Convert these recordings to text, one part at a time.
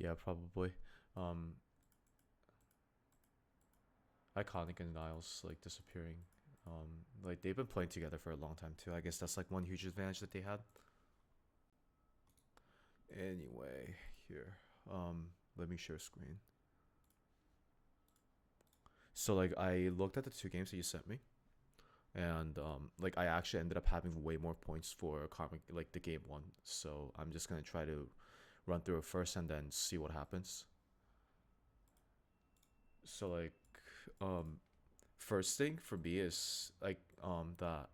Yeah, probably. Um, Iconic and Niles like disappearing. Like they've been playing together for a long time too. I guess that's like one huge advantage that they had. Anyway, here. Let me share screen. So like I looked at the two games that you sent me, and like I actually ended up having way more points for karma like the game one. So I'm just gonna try to run through it first and then see what happens. So like um first thing for me is like that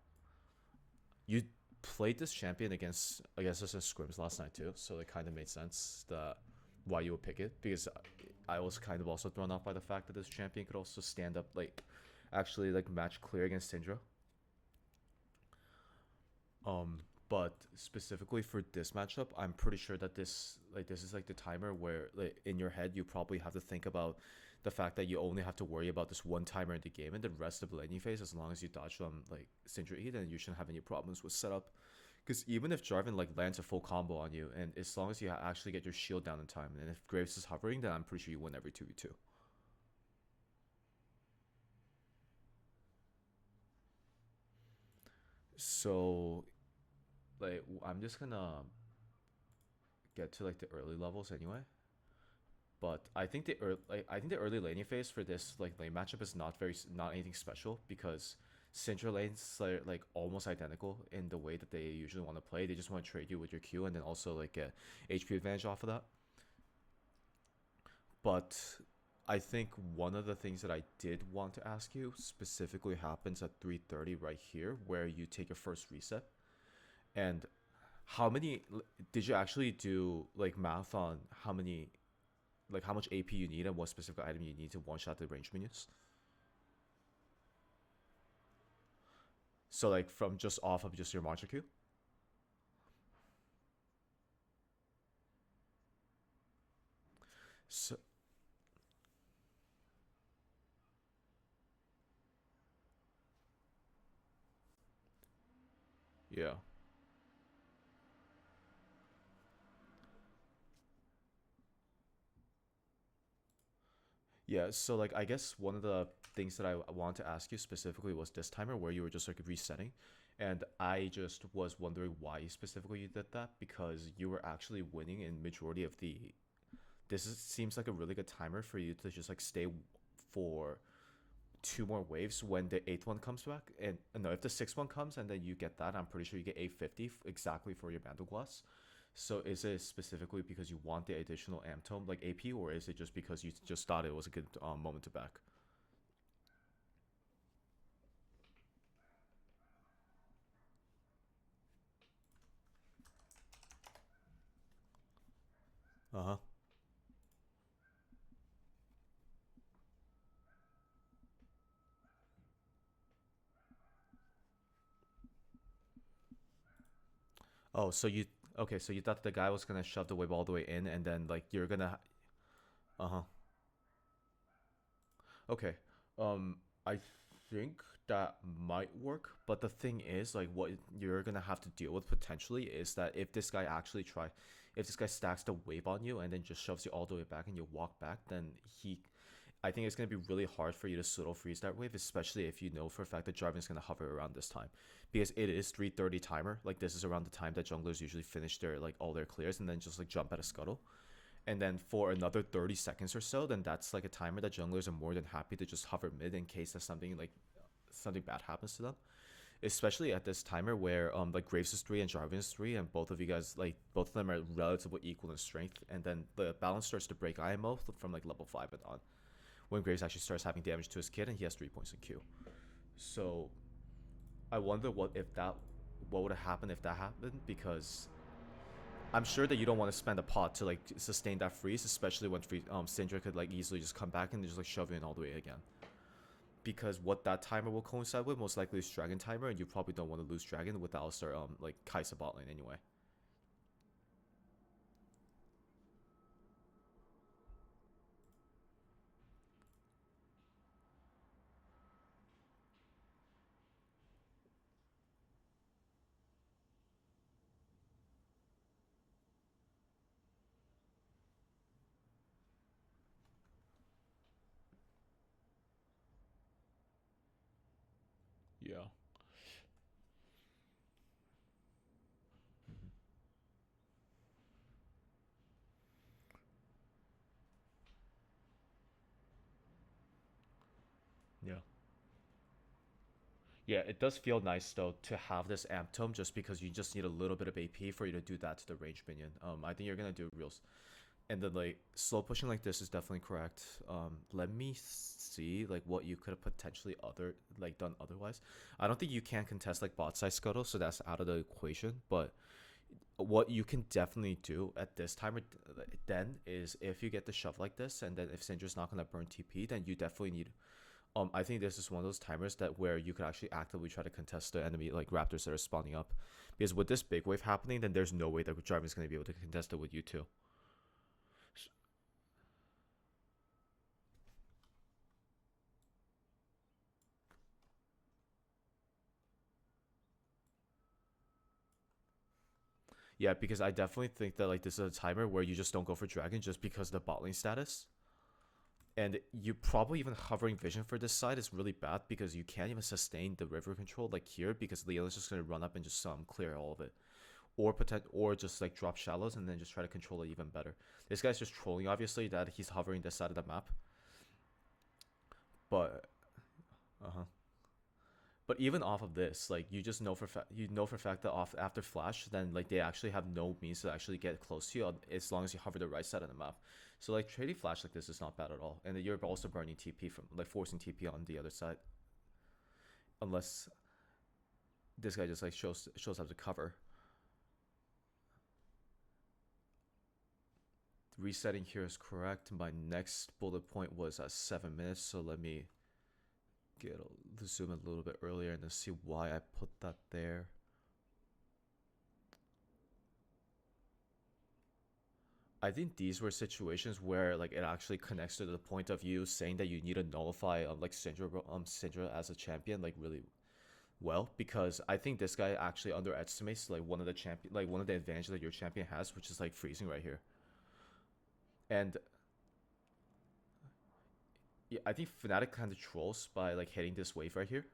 you played this champion against us in scrims last night too, so it kind of made sense that why you would pick it, because I was kind of also thrown off by the fact that this champion could also stand up like actually like match clear against Syndra. But specifically for this matchup, I'm pretty sure that this is like the timer where like in your head you probably have to think about the fact that you only have to worry about this one timer in the game, and the rest of the laning phase, as long as you dodge them like Syndra E, then you shouldn't have any problems with setup. Because even if Jarvan like lands a full combo on you, and as long as you actually get your shield down in time, and if Graves is hovering, then I'm pretty sure you win every 2v2. So like I'm just gonna get to like the early levels anyway. But I think the early laning phase for this like lane matchup is not anything special, because Syndra lanes are like almost identical in the way that they usually want to play. They just want to trade you with your Q and then also like get HP advantage off of that. But I think one of the things that I did want to ask you specifically happens at 3:30 right here, where you take your first reset. And how many did you actually do like math on how many like how much AP you need and what specific item you need to one shot the range minions? So like from just off of just your monster queue. So yeah, yeah. So like I guess one of the things that I wanted to ask you specifically was this timer where you were just like resetting, and I just was wondering why specifically you did that, because you were actually winning in majority of the. Seems like a really good timer for you to just like stay for two more waves when the eighth one comes back. And no, if the sixth one comes and then you get that, I'm pretty sure you get 850 exactly for your Mantle Glass. So is it specifically because you want the additional Amp Tome like AP, or is it just because you just thought it was a good moment to back? Uh huh. Oh, so you okay? So you thought the guy was gonna shove the wave all the way in, and then like you're gonna. Uh huh. Okay. I think that might work, but the thing is, like, what you're gonna have to deal with potentially is that if this guy stacks the wave on you and then just shoves you all the way back and you walk back, then I think it's gonna be really hard for you to pseudo freeze that wave, especially if you know for a fact that Jarvan's gonna hover around this time, because it is 3:30 timer. Like this is around the time that junglers usually finish their like all their clears and then just like jump at a scuttle, and then for another 30 seconds or so, then that's like a timer that junglers are more than happy to just hover mid in case that something bad happens to them, especially at this timer where like Graves is 3 and Jarvan is 3, and both of you guys like both of them are relatively equal in strength, and then the balance starts to break IMO from like level 5 and on, when Graves actually starts having damage to his kid and he has 3 points in Q. So I wonder what would have happened if that happened, because I'm sure that you don't want to spend a pot to like sustain that freeze, especially when Syndra could like easily just come back and just like shove you in all the way again. Because what that timer will coincide with most likely is Dragon timer, and you probably don't want to lose Dragon with Alistar like Kai'Sa bot lane anyway. Yeah. Mhm. Yeah. Yeah, it does feel nice though to have this amp tome just because you just need a little bit of AP for you to do that to the range minion. I think you're gonna do real, and then like slow pushing like this is definitely correct. Let me see like what you could have potentially other like done otherwise. I don't think you can contest like bot side scuttle, so that's out of the equation. But what you can definitely do at this time then is if you get the shove like this, and then if Syndra's not gonna burn TP, then you definitely need. I think this is one of those timers that where you could actually actively try to contest the enemy like raptors that are spawning up, because with this big wave happening, then there's no way that Jarvan is gonna be able to contest it with you too. Yeah, because I definitely think that like this is a timer where you just don't go for dragon just because of the bot lane status. And you probably even hovering vision for this side is really bad because you can't even sustain the river control like here because Leo is just gonna run up and just clear all of it. Or just like drop shallows and then just try to control it even better. This guy's just trolling obviously that he's hovering this side of the map. But uh-huh. But even off of this, like you just know for fact that off after flash, then like they actually have no means to actually get close to you as long as you hover the right side of the map. So like trading flash like this is not bad at all, and you're also burning TP from like forcing TP on the other side, unless this guy just like shows up to cover. Resetting here is correct. My next bullet point was at 7 minutes, so let me get the zoom a little bit earlier and then see why I put that there. I think these were situations where like it actually connects to the point of you saying that you need to nullify like Syndra as a champion like really well, because I think this guy actually underestimates like one of the advantages that your champion has, which is like freezing right here. And yeah, I think Fnatic kind of trolls by like hitting this wave right here.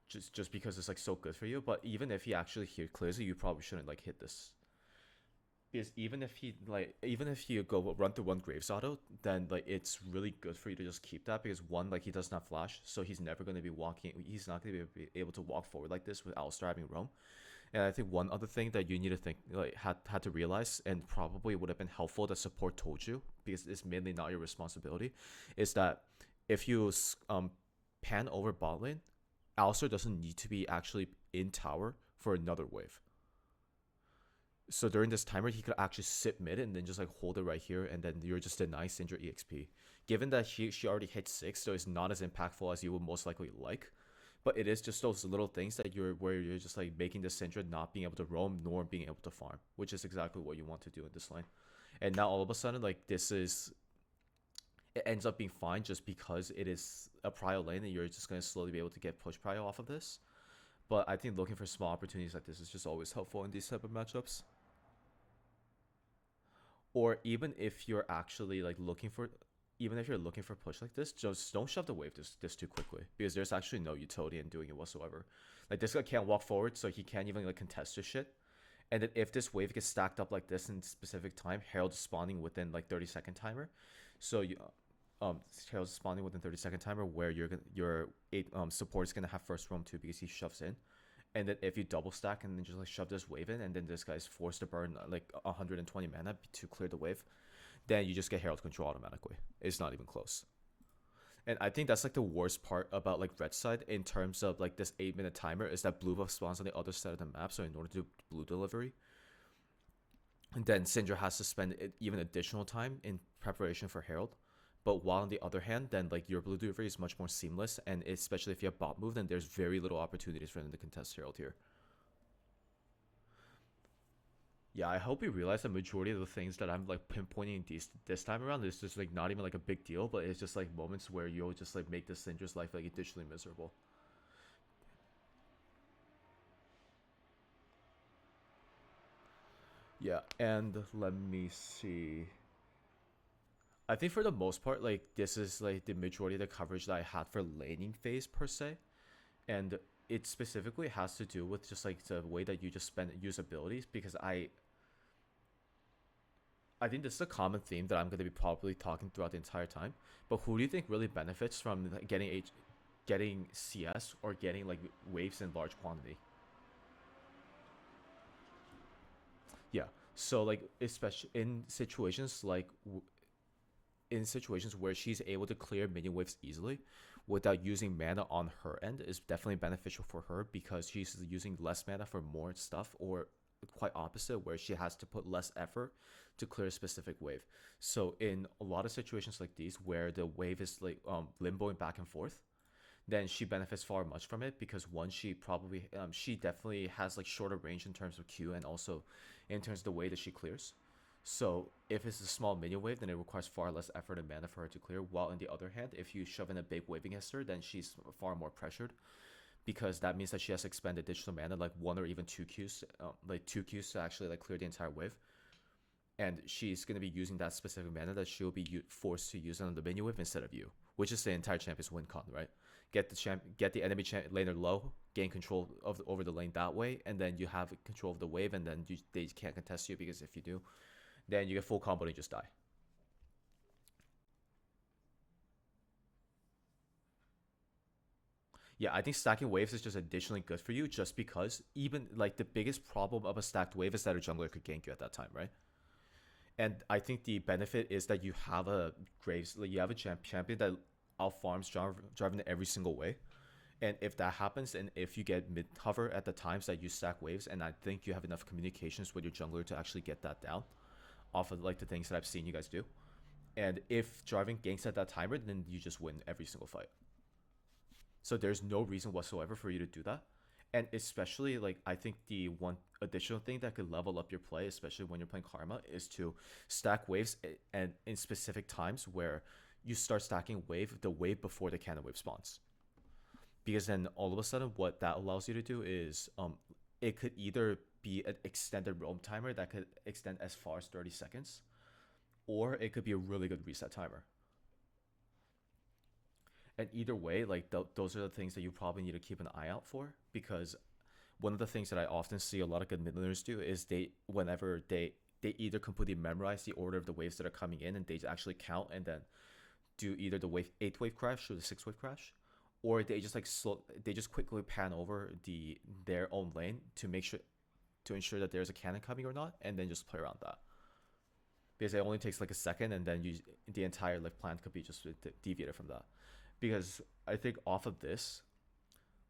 Just because it's like so good for you, but even if he actually here clears it, you probably shouldn't like hit this. Is even if he go run through one Graves auto, then like it's really good for you to just keep that, because one, like he does not flash, so he's never going to be walking. He's not going to be able to walk forward like this without having roam. And I think one other thing that you need to think like had to realize, and probably would have been helpful that support told you, because it's mainly not your responsibility, is that if you pan over bot lane, Alistar doesn't need to be actually in tower for another wave. So during this timer, he could actually sit mid and then just like hold it right here, and then you're just denying Syndra EXP. Given that she already hit 6, so it's not as impactful as you would most likely like. But it is just those little things that you're just like making the Syndra not being able to roam nor being able to farm, which is exactly what you want to do in this lane. And now all of a sudden, like it ends up being fine just because it is a prio lane and you're just gonna slowly be able to get push prio off of this. But I think looking for small opportunities like this is just always helpful in these type of matchups. Or even if you're actually like even if you're looking for push like this, just don't shove the wave this too quickly, because there's actually no utility in doing it whatsoever. Like this guy can't walk forward, so he can't even like contest this shit. And then if this wave gets stacked up like this in specific time, Herald's spawning within like 30-second timer. So you Herald's spawning within 30-second timer where your support is gonna have first roam too, because he shoves in. And then if you double stack and then just like shove this wave in, and then this guy's forced to burn like 120 mana to clear the wave, then you just get Herald control automatically. It's not even close. And I think that's like the worst part about like red side in terms of like this 8-minute timer, is that blue buff spawns on the other side of the map. So in order to do blue delivery, and then Syndra has to spend even additional time in preparation for Herald. But while on the other hand, then like your blue delivery is much more seamless, and especially if you have bot move, then there's very little opportunities for them to contest Herald here. Yeah, I hope you realize the majority of the things that I'm like pinpointing this time around is just like not even like a big deal, but it's just like moments where you'll just like make this Syndra's life like additionally miserable. Yeah, and let me see. I think for the most part, like this is like the majority of the coverage that I had for laning phase per se. And it specifically has to do with just like the way that you just spend use abilities, because I think this is a common theme that I'm going to be probably talking throughout the entire time. But who do you think really benefits from getting CS or getting like waves in large quantity? Yeah. So like especially in situations where she's able to clear minion waves easily without using mana on her end is definitely beneficial for her, because she's using less mana for more stuff, or quite opposite, where she has to put less effort to clear a specific wave. So in a lot of situations like these where the wave is like limboing back and forth, then she benefits far much from it, because one, she definitely has like shorter range in terms of Q, and also in terms of the way that she clears. So if it's a small minion wave, then it requires far less effort and mana for her to clear. While on the other hand, if you shove in a big wave against her, then she's far more pressured, because that means that she has to expend additional mana, like one or even two Qs to actually like clear the entire wave. And she's going to be using that specific mana that she'll be forced to use on the minion wave instead of you, which is the entire champion's win con, right? Get the enemy laner low, gain control over the lane that way, and then you have control of the wave, and then they can't contest you, because if you do, then you get full combo and you just die. Yeah, I think stacking waves is just additionally good for you, just because even like the biggest problem of a stacked wave is that a jungler could gank you at that time, right? And I think the benefit is that you have a Graves, like you have a champion that out farms driving every single way. And if that happens, and if you get mid hover at the times that you stack waves, and I think you have enough communications with your jungler to actually get that down off of like the things that I've seen you guys do. And if driving ganks at that timer, then you just win every single fight. So there's no reason whatsoever for you to do that. And especially like I think the one additional thing that could level up your play, especially when you're playing Karma, is to stack waves and in specific times where you start stacking the wave before the cannon wave spawns. Because then all of a sudden what that allows you to do is it could either be an extended roam timer that could extend as far as 30 seconds, or it could be a really good reset timer. And either way, like those are the things that you probably need to keep an eye out for, because one of the things that I often see a lot of good mid laners do is they either completely memorize the order of the waves that are coming in, and they actually count and then do either the eighth wave crash or the sixth wave crash, or they just quickly pan over their own lane to ensure that there's a cannon coming or not, and then just play around that, because it only takes like a second, and then the entire like plan could be just deviated from that. Because I think off of this,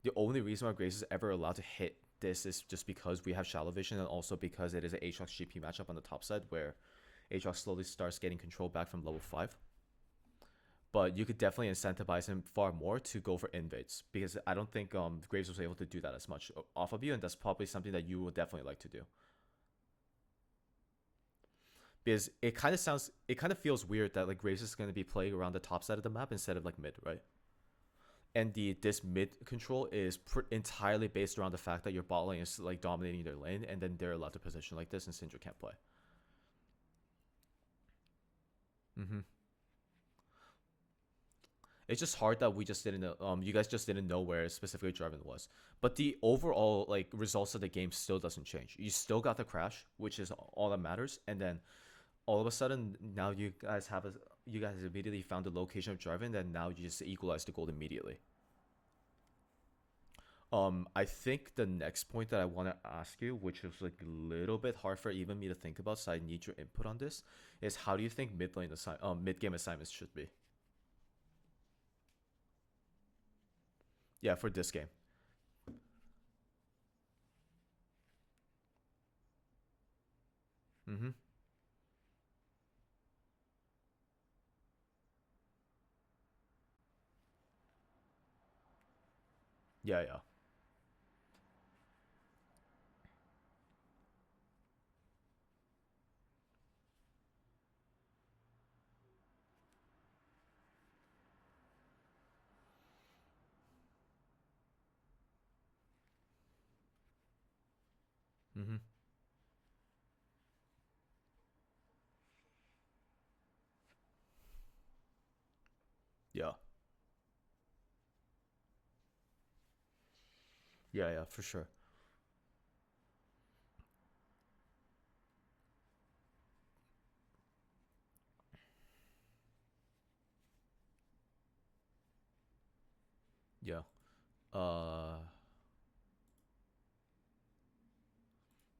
the only reason why Grace is ever allowed to hit this is just because we have shallow vision, and also because it is an Aatrox GP matchup on the top side where Aatrox slowly starts getting control back from level 5. But you could definitely incentivize him far more to go for invades, because I don't think Graves was able to do that as much off of you, and that's probably something that you would definitely like to do. Because it kind of feels weird that like Graves is going to be playing around the top side of the map instead of like mid, right? And this mid control is entirely based around the fact that your bot lane is like dominating their lane, and then they're allowed to position like this, and Syndra can't play. Mm-hmm. It's just hard that we just didn't know, you guys just didn't know where specifically Jarvan was. But the overall like results of the game still doesn't change. You still got the crash, which is all that matters, and then all of a sudden now you guys immediately found the location of Jarvan, and now you just equalize the gold immediately. I think the next point that I want to ask you, which is like a little bit hard for even me to think about, so I need your input on this, is how do you think mid game assignments should be? Yeah, for this game. Mm-hmm. Yeah, yeah. Mm-hmm. Yeah. Yeah, yeah, for sure. Yeah. Uh,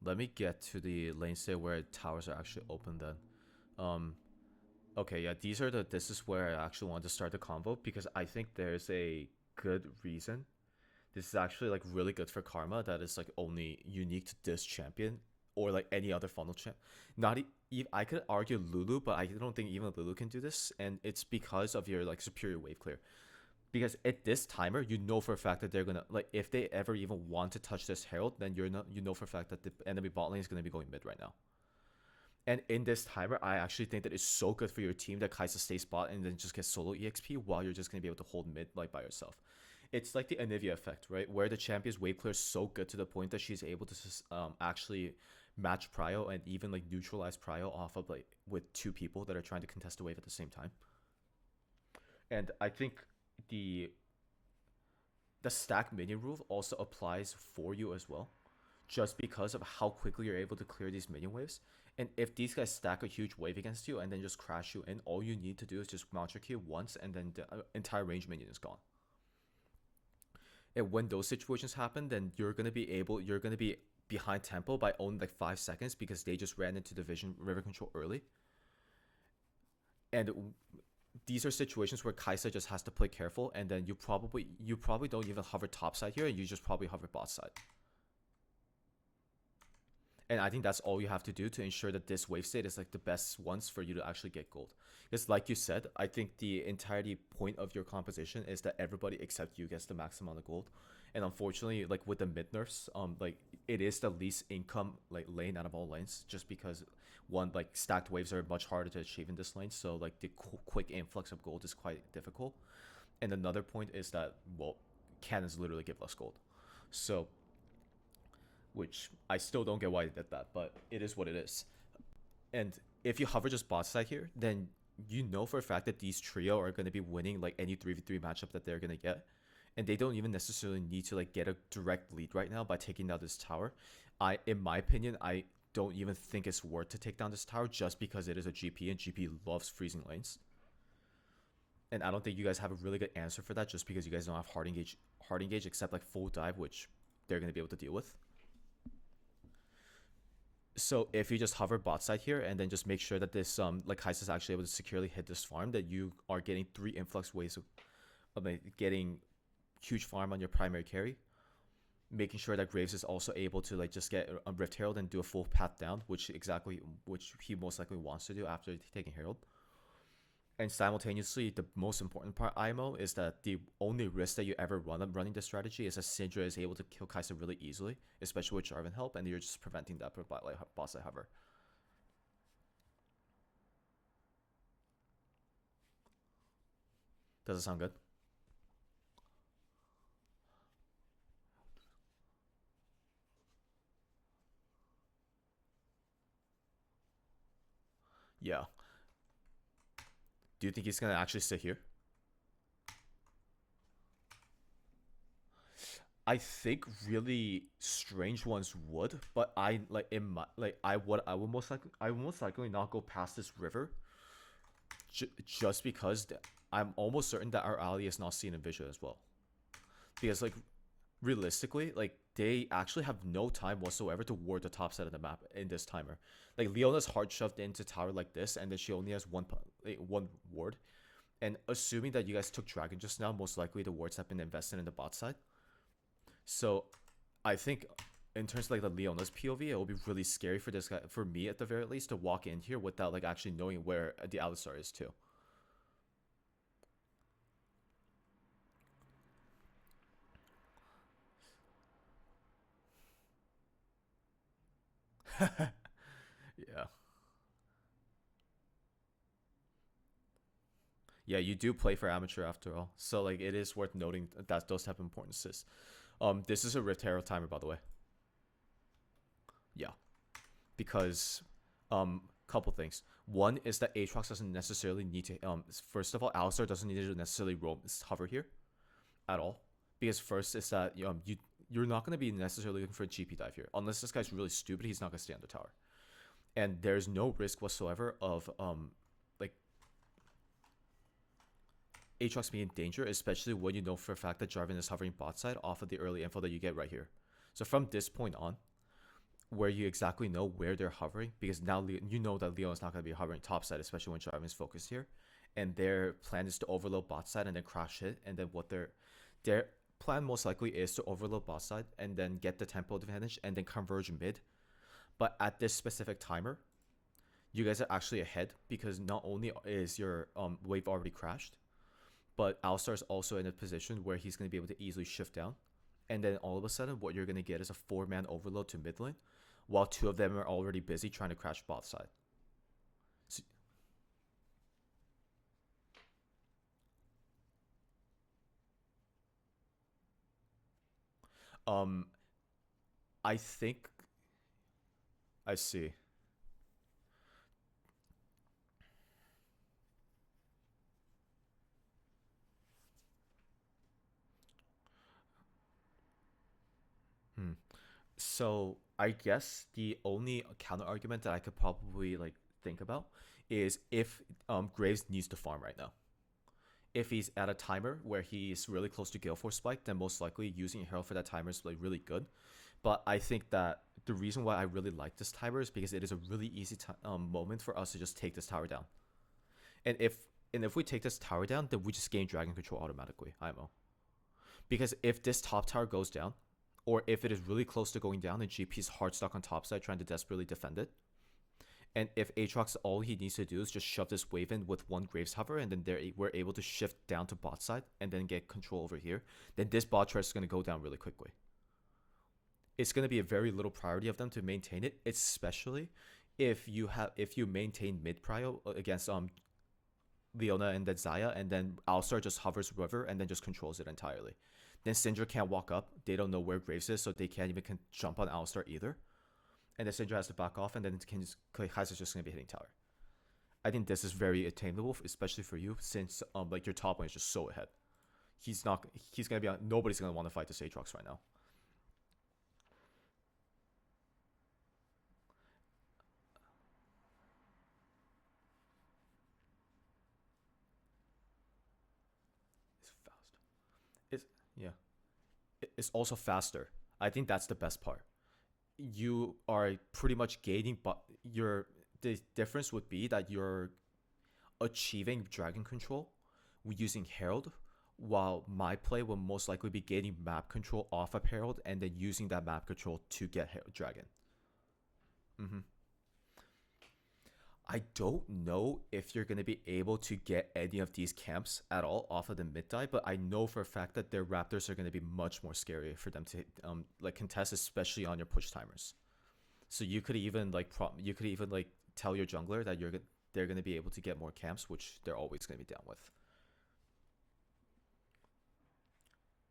Let me get to the lane state where towers are actually open then. Um, okay, yeah, this is where I actually want to start the convo because I think there's a good reason. This is actually like really good for karma that is like only unique to this champion or like any other funnel champ. Not I could argue Lulu, but I don't think even Lulu can do this, and it's because of your like superior wave clear. Because at this timer, you know for a fact that they're gonna like if they ever even want to touch this herald, then you're not you know for a fact that the enemy bot lane is gonna be going mid right now. And in this timer, I actually think that it's so good for your team that Kai'Sa stays spot and then just gets solo EXP while you're just gonna be able to hold mid like by yourself. It's like the Anivia effect, right? Where the champion's wave clear is so good to the point that she's able to actually match prio and even like neutralize prio off of like with two people that are trying to contest a wave at the same time. And I think the the stack minion rule also applies for you as well, just because of how quickly you're able to clear these minion waves. And if these guys stack a huge wave against you and then just crash you in, all you need to do is just mount your Q once and then the entire range minion is gone. And when those situations happen, then you're gonna be behind tempo by only like 5 seconds because they just ran into the vision river control early. And these are situations where Kai'Sa just has to play careful, and then you probably don't even hover top side here, and you just probably hover bot side. And I think that's all you have to do to ensure that this wave state is like the best ones for you to actually get gold. Because like you said, I think the entirety point of your composition is that everybody except you gets the maximum amount of gold. And unfortunately, like with the mid nerfs, like it is the least income like lane out of all lanes, just because one like stacked waves are much harder to achieve in this lane. So like the quick influx of gold is quite difficult. And another point is that well, cannons literally give less gold. So which I still don't get why they did that, but it is what it is. And if you hover just bot side here, then you know for a fact that these trio are going to be winning like any 3v3 matchup that they're going to get. And they don't even necessarily need to like get a direct lead right now by taking down this tower. In my opinion, I don't even think it's worth to take down this tower just because it is a GP and GP loves freezing lanes. And I don't think you guys have a really good answer for that just because you guys don't have hard engage except like full dive, which they're going to be able to deal with. So if you just hover bot side here and then just make sure that this like Kai'Sa is actually able to securely hit this farm, that you are getting 3 influx ways of like, getting huge farm on your primary carry, making sure that Graves is also able to like just get a Rift Herald and do a full path down, which he most likely wants to do after taking Herald. And simultaneously, the most important part, IMO, is that the only risk that you ever run running this strategy is that Syndra is able to kill Kai'Sa really easily, especially with Jarvan help, and you're just preventing that by like boss side hover. Does it sound good? Yeah. Do you think he's gonna actually sit here? I think really strange ones would, but I like in my like I would most likely not go past this river, just because I'm almost certain that our ally is not seen in vision as well. Because like realistically, like they actually have no time whatsoever to ward the top side of the map in this timer. Like Leona's hard shoved into tower like this, and then she only has one ward. And assuming that you guys took dragon just now, most likely the wards have been invested in the bot side. So I think in terms of like the Leona's POV, it will be really scary for this guy, for me at the very least, to walk in here without like actually knowing where the Alistar is too. Yeah. Yeah, you do play for amateur after all. So like it is worth noting that those have importances. This is a Rift Herald timer, by the way. Yeah. Because couple things. One is that Aatrox doesn't necessarily need to first of all, Alistar doesn't need to necessarily roam hover here at all. Because first is that you you're not going to be necessarily looking for a GP dive here. Unless this guy's really stupid, he's not going to stay on the tower. And there's no risk whatsoever of like Aatrox being in danger, especially when you know for a fact that Jarvan is hovering bot side off of the early info that you get right here. So from this point on, where you exactly know where they're hovering, because now you know that Leo is not going to be hovering top side, especially when Jarvan is focused here, and their plan is to overload bot side and then crash hit, and then what their plan most likely is to overload bot side and then get the tempo advantage and then converge mid. But at this specific timer, you guys are actually ahead because not only is your wave already crashed, but Alistar's also in a position where he's going to be able to easily shift down. And then all of a sudden, what you're going to get is a 4-man overload to mid lane, while 2 of them are already busy trying to crash bot side. So, um, I think I see. Hmm. So I guess the only counter argument that I could probably like think about is if Graves needs to farm right now. If he's at a timer where he's really close to Gale Force Spike, then most likely using Herald for that timer is like really good. But I think that the reason why I really like this timer is because it is a really easy moment for us to just take this tower down. And if we take this tower down, then we just gain dragon control automatically. IMO. Because if this top tower goes down, or if it is really close to going down and GP is hard stuck on top side trying to desperately defend it, and if Aatrox, all he needs to do is just shove this wave in with one Graves hover, and then we're able to shift down to bot side and then get control over here, then this bot trash is going to go down really quickly. It's going to be a very little priority of them to maintain it, especially if you maintain mid prio against Leona and then Zaya, and then Alistar just hovers river and then just controls it entirely. Then Syndra can't walk up. They don't know where Graves is, so they can't even jump on Alistar either. And then Syndra has to back off, and then Kaiser's just going to be hitting tower. I think this is very attainable, especially for you, since like your top lane is just so ahead. He's going to be on. Nobody's going to want to fight this Aatrox right now. It's fast. It's yeah. It's also faster. I think that's the best part. You are pretty much gaining, but the difference would be that you're achieving dragon control using Herald, while my play will most likely be gaining map control off of Herald and then using that map control to get dragon. Mm-hmm. I don't know if you're going to be able to get any of these camps at all off of the mid dive, but I know for a fact that their Raptors are going to be much more scary for them to like contest, especially on your push timers. So you could even like tell your jungler that they're going to be able to get more camps, which they're always going to be down with.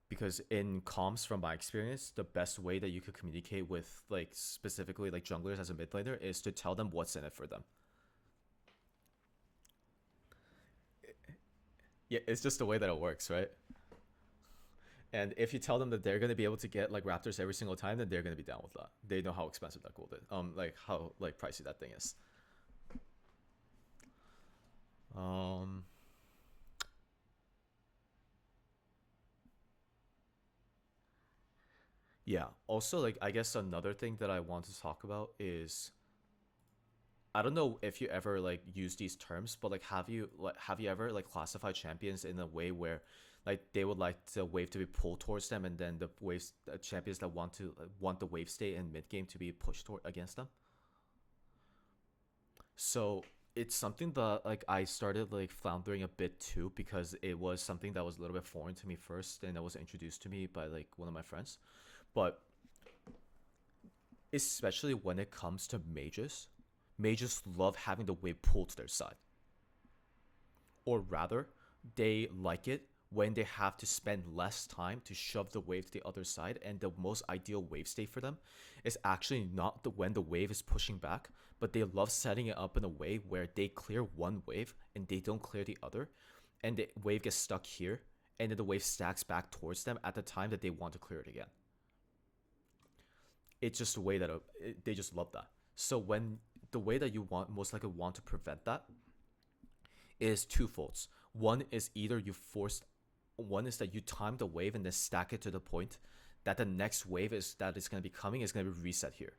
Because in comms, from my experience, the best way that you could communicate with like specifically like junglers as a mid laner is to tell them what's in it for them. Yeah, it's just the way that it works, right? And if you tell them that they're gonna be able to get like Raptors every single time, then they're gonna be down with that. They know how expensive that gold is. Like how like pricey that thing is. Um, yeah. Also, like I guess another thing that I want to talk about is I don't know if you ever like use these terms, but like have you ever like classified champions in a way where like they would like the wave to be pulled towards them, and then the champions that want the wave state in mid game to be pushed toward against them. So it's something that like I started like floundering a bit too, because it was something that was a little bit foreign to me first, and it was introduced to me by like one of my friends. But especially when it comes to mages, mages love having the wave pulled to their side. Or rather, they like it when they have to spend less time to shove the wave to the other side, and the most ideal wave state for them is actually not when the wave is pushing back, but they love setting it up in a way where they clear one wave and they don't clear the other, and the wave gets stuck here, and then the wave stacks back towards them at the time that they want to clear it again. It's just the way that they just love that. So when the way that you want most likely want to prevent that is twofolds. One is either you force, one is that you time the wave and then stack it to the point that the next wave is that is going to be coming is going to be reset here.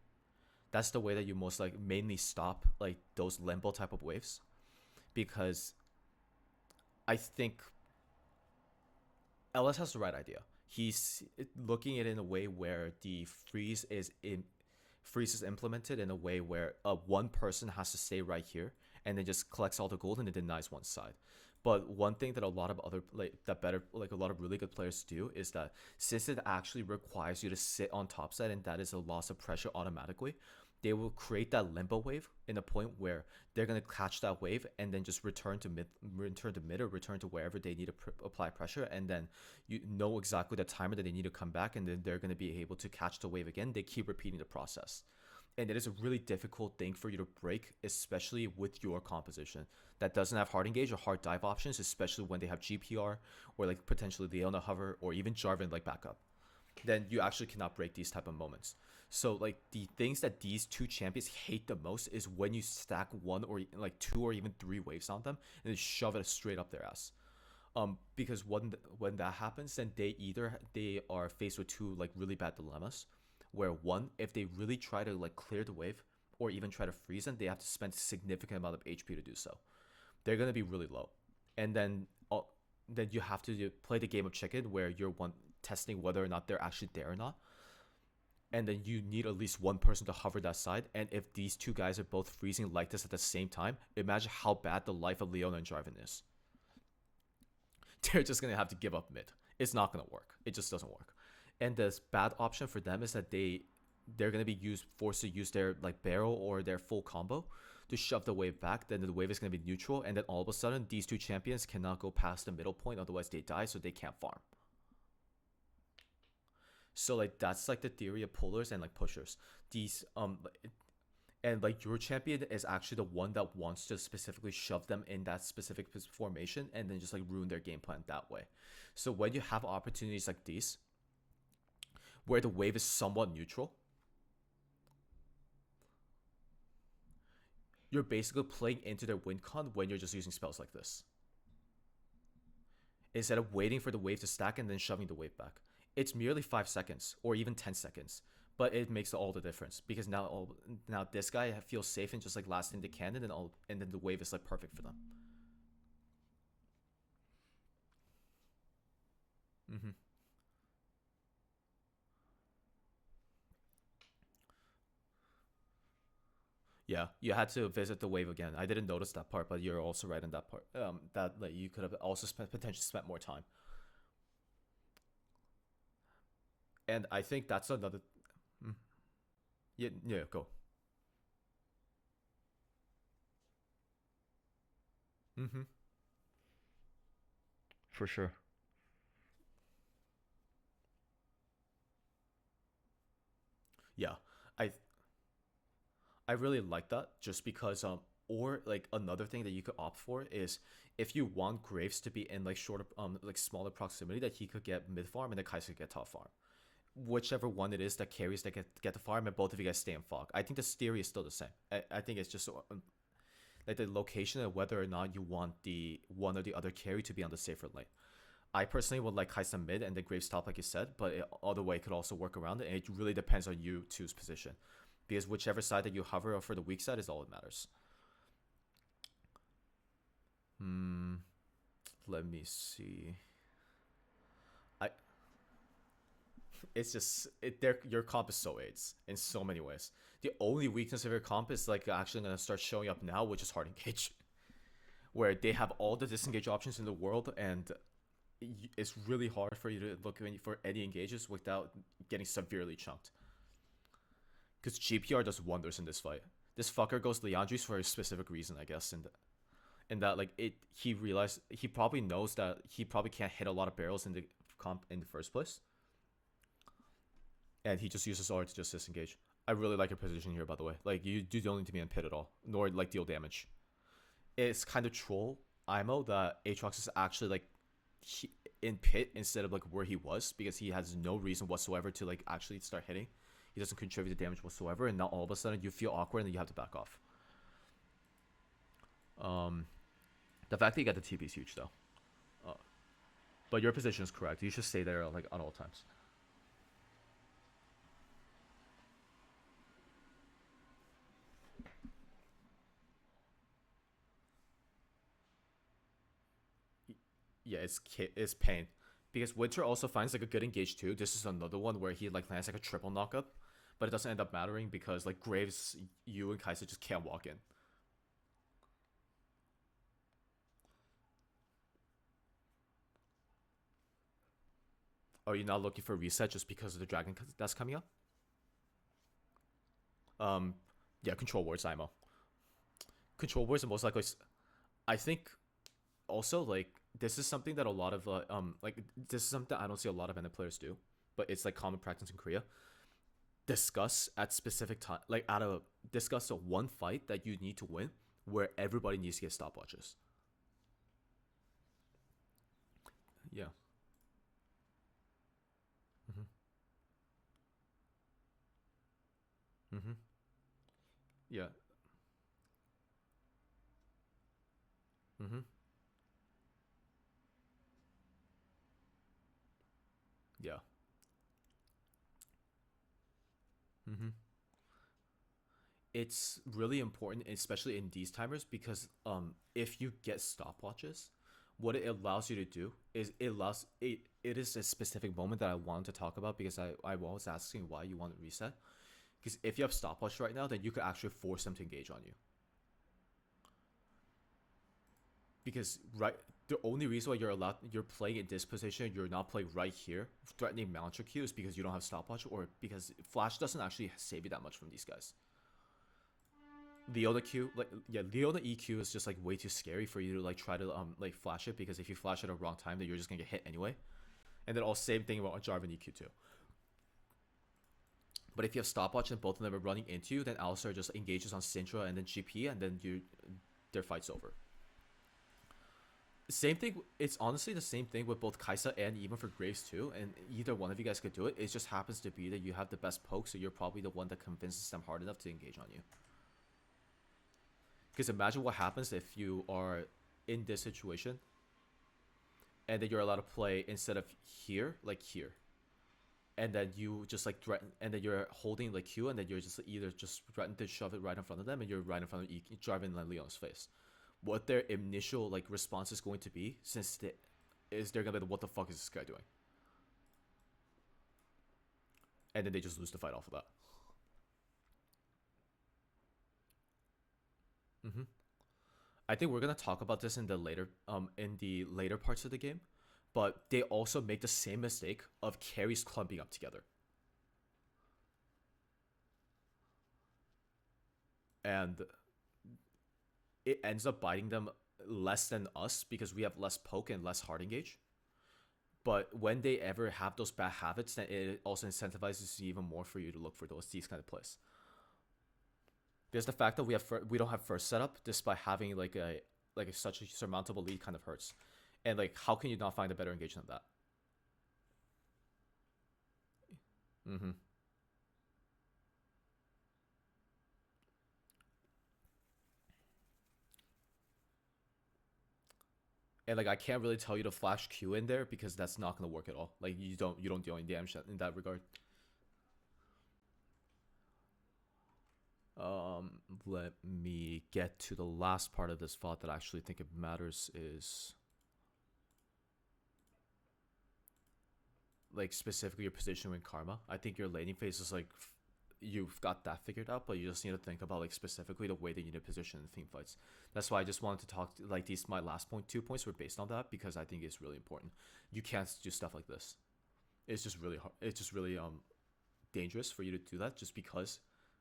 That's the way that you most like mainly stop like those limbo type of waves, because I think LS has the right idea. He's looking at it in a way where the freeze is implemented in a way where one person has to stay right here and then just collects all the gold and it denies one side. But one thing that a lot of other a lot of really good players do is that since it actually requires you to sit on top side and that is a loss of pressure automatically, they will create that limbo wave in a point where they're gonna catch that wave and then just return to mid or return to wherever they need to apply pressure, and then you know exactly the timer that they need to come back, and then they're gonna be able to catch the wave again. They keep repeating the process, and it is a really difficult thing for you to break, especially with your composition that doesn't have hard engage or hard dive options, especially when they have GPR or like potentially Leona hover or even Jarvan like backup. Then you actually cannot break these type of moments. So like the things that these two champions hate the most is when you stack one or like two or even three waves on them and then shove it straight up their ass. Because when that happens, then they are faced with two like really bad dilemmas, where one, if they really try to like clear the wave or even try to freeze them, they have to spend a significant amount of HP to do so. They're gonna be really low, and then you have to play the game of chicken where you're one testing whether or not they're actually there or not, and then you need at least one person to hover that side. And if these two guys are both freezing like this at the same time, imagine how bad the life of Leona and Jarvan is. They're just gonna have to give up mid. It's not gonna work. It just doesn't work. And the bad option for them is that they're gonna be forced to use their like barrel or their full combo to shove the wave back. Then the wave is gonna be neutral, and then all of a sudden these two champions cannot go past the middle point, otherwise they die, so they can't farm. So like that's like the theory of pullers and like pushers. These and like your champion is actually the one that wants to specifically shove them in that specific formation and then just like ruin their game plan that way. So when you have opportunities like these where the wave is somewhat neutral, you're basically playing into their win con when you're just using spells like this, instead of waiting for the wave to stack and then shoving the wave back. It's merely 5 seconds or even 10 seconds, but it makes all the difference, because now this guy feels safe and just like lasting the cannon, and then the wave is like perfect for them. Mm-hmm. Yeah, you had to visit the wave again. I didn't notice that part, but you're also right in that part. That like you could have also potentially spent more time, and I think that's another. Mm, yeah, yeah, go. Mm-hmm. For sure. Yeah, I I really like that, just because or like another thing that you could opt for is if you want Graves to be in like shorter like smaller proximity, that he could get mid farm and the Kaiser could get top farm. Whichever one it is that carries that get the farm, and both of you guys stay in fog. I think the theory is still the same. I think it's just like the location and whether or not you want the one or the other carry to be on the safer lane. I personally would like Kaisa mid and the Graves top, like you said, but other way could also work around it, and it really depends on you two's position, because whichever side that you hover for the weak side is all that matters. Hmm. Let me see. I It's just your comp is so AIDS in so many ways. The only weakness of your comp is like actually gonna start showing up now, which is hard engage, where they have all the disengage options in the world, and it's really hard for you to look for any engages without getting severely chunked. Because GPR does wonders in this fight. This fucker goes Leandris for a specific reason, I guess, and that like he realized, he probably knows that he probably can't hit a lot of barrels in the comp in the first place, and he just uses R to just disengage. I really like your position here, by the way. Like you don't need to be in pit at all, nor like deal damage. It's kind of troll IMO that Aatrox is actually like in pit instead of like where he was, because he has no reason whatsoever to like actually start hitting. he doesn't contribute to damage whatsoever, and now all of a sudden you feel awkward and then you have to back off. The fact that you get the TP is huge though. Uh, but your position is correct. You should stay there like on all times. Yeah, it's pain. Because Winter also finds like a good engage too. This is another one where he like lands like a triple knockup, but it doesn't end up mattering because like Graves, you and Kaisa just can't walk in. Are you not looking for reset just because of the dragon that's coming up? Um, yeah, control wards, IMO. Control wards are most likely. I think also like this is something that a lot of like this is something I don't see a lot of NA players do, but it's like common practice in Korea. Discuss at specific time, like discuss a one fight that you need to win, where everybody needs to get stopwatches. Yeah. Mhm. Mhm. Yeah. Mhm. Yeah. Mhm. It's really important, especially in these timers, because if you get stopwatches, what it allows you to do is it is a specific moment that I wanted to talk about because I was asking why you want to reset. Because if you have stopwatch right now, then you could actually force them to engage on you. Because right, the only reason why you're playing in this position, you're not playing right here, threatening Mount Q is because you don't have stopwatch, or because Flash doesn't actually save you that much from these guys. Leona Q, like yeah, Leona EQ is just like way too scary for you to like try to like flash it, because if you flash it at the wrong time, then you're just gonna get hit anyway. And then all same thing about Jarvan EQ too. But if you have stopwatch and both of them are running into you, then Alistar just engages on Syndra and then GP, and then their fight's over. Same thing. It's honestly the same thing with both Kaisa and even for Graves too. And either one of you guys could do it. It just happens to be that you have the best poke, so you're probably the one that convinces them hard enough to engage on you. Because imagine what happens if you are in this situation and then you're allowed to play instead of here, like here. And then you just like threaten, and then you're holding like Q, and then you're just either just threaten to shove it right in front of them, and you're right in front of Jarvan and Leon's face. What their initial like response is going to be, since they're gonna be like, what the fuck is this guy doing? And then they just lose the fight off of that. Mm-hmm. I think we're gonna talk about this in the later parts of the game, but they also make the same mistake of carries clumping up together, and it ends up biting them less than us because we have less poke and less hard engage. But when they ever have those bad habits, then it also incentivizes you even more for you to look for these kind of plays. There's the fact that we don't have first setup, despite having such a surmountable lead, kind of hurts. And like, how can you not find a better engagement than that? Mm-hmm. And like, I can't really tell you to flash Q in there because that's not gonna work at all. Like, you don't do any damage in that regard. Let me get to the last part of this thought that I actually think it matters is like specifically your position with Karma. I think your laning phase is like you've got that figured out, but you just need to think about like specifically the way that you need to position in team fights. That's why I just wanted to talk like these. My last point, 2 points were based on that because I think it's really important. You can't do stuff like this. It's just really hard. It's just really dangerous for you to do that just because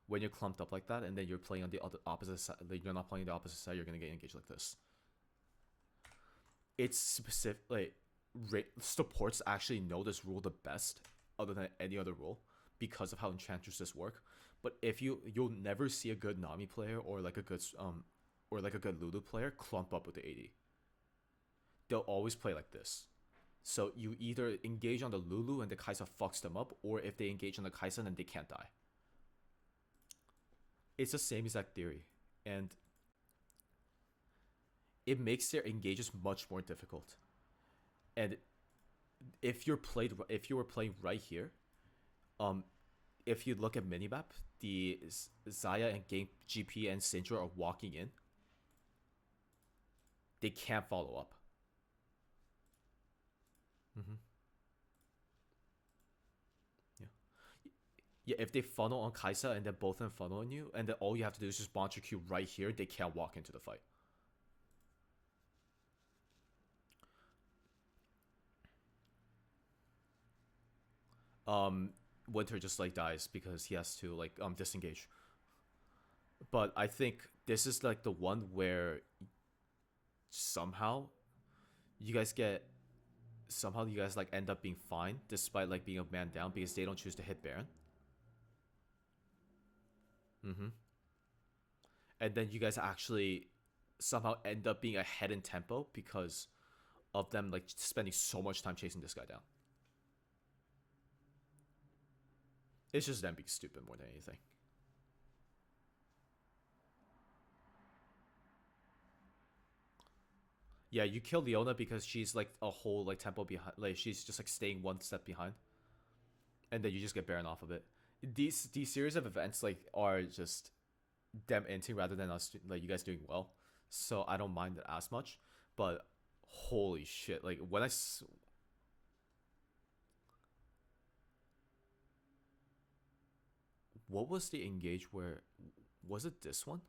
when you're clumped up like that and then you're playing on the opposite side, like you're not playing the opposite side, you're gonna get engaged like this. It's specific. Like supports actually know this rule the best, other than any other rule, because of how enchantresses work. But if you'll never see a good Nami player or like a good Lulu player clump up with the AD. They'll always play like this. So you either engage on the Lulu and the Kaisa fucks them up, or if they engage on the Kaisa, then they can't die. It's the same exact theory, and it makes their engages much more difficult. And if you were playing right here, um, if you look at minimap, the Zaya and Game GP and Syndra are walking in. They can't follow up. Mm-hmm. Yeah. Yeah, if they funnel on Kaisa and then both of them funnel on you, and then all you have to do is just launch your Q right here, they can't walk into the fight. Um, Winter just like dies because he has to like disengage. But I think this is like the one where somehow you guys get somehow you guys like end up being fine despite like being a man down because they don't choose to hit Baron. Mm-hmm. And then you guys actually somehow end up being ahead in tempo because of them like spending so much time chasing this guy down. It's just them being stupid more than anything. Yeah, you kill Leona because she's like a whole like tempo behind. Like she's just like staying one step behind, and then you just get Baron off of it. These series of events like are just them inting rather than us like you guys doing well. So I don't mind it as much, but holy shit! Like when what was the engage where was it this one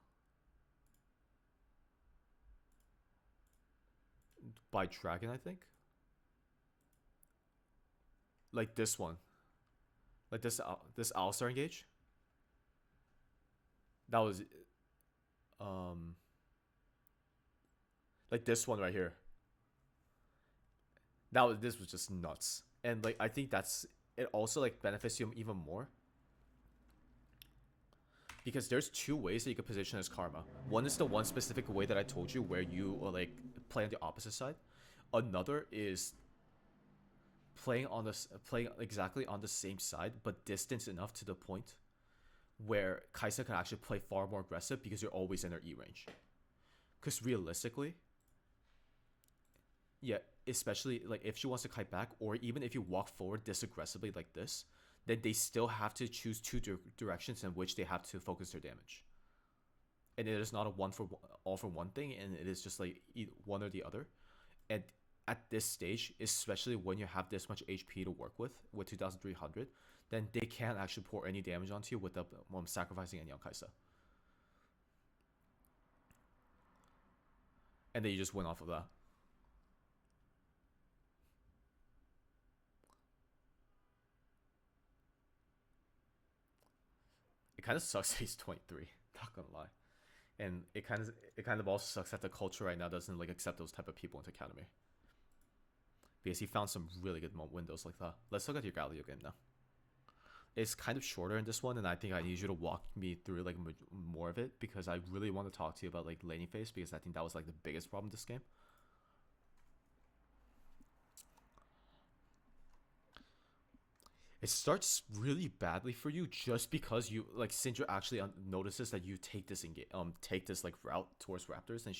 by Dragon I think like this one like this Alistar engage that was um like this one right here that was this was just nuts and like I think that's it also like benefits you even more because there's two ways that you can position as karma. One is the one specific way that I told you where you like play on the opposite side. Another is playing exactly on the same side but distance enough to the point where Kaisa can actually play far more aggressive because you're always in their E range. Because realistically, yeah, especially like if she wants to kite back, or even if you walk forward this aggressively like this, then they still have to choose two directions in which they have to focus their damage. And it is not a one for all for one thing, and it is just like one or the other. And at this stage, especially when you have this much HP to work with 2,300, then they can't actually pour any damage onto you without sacrificing any on Kaisa. And then you just win off of that. It kind of sucks that he's 23. Not gonna lie, and it kind of also sucks that the culture right now doesn't like accept those type of people into academy because he found some really good windows like that. Let's look at your Galio game now. It's kind of shorter in this one, and I think I need you to walk me through like more of it because I really want to talk to you about like laning phase because I think that was like the biggest problem this game. It starts really badly for you just because you like Syndra actually notices that you take this like route towards Raptors and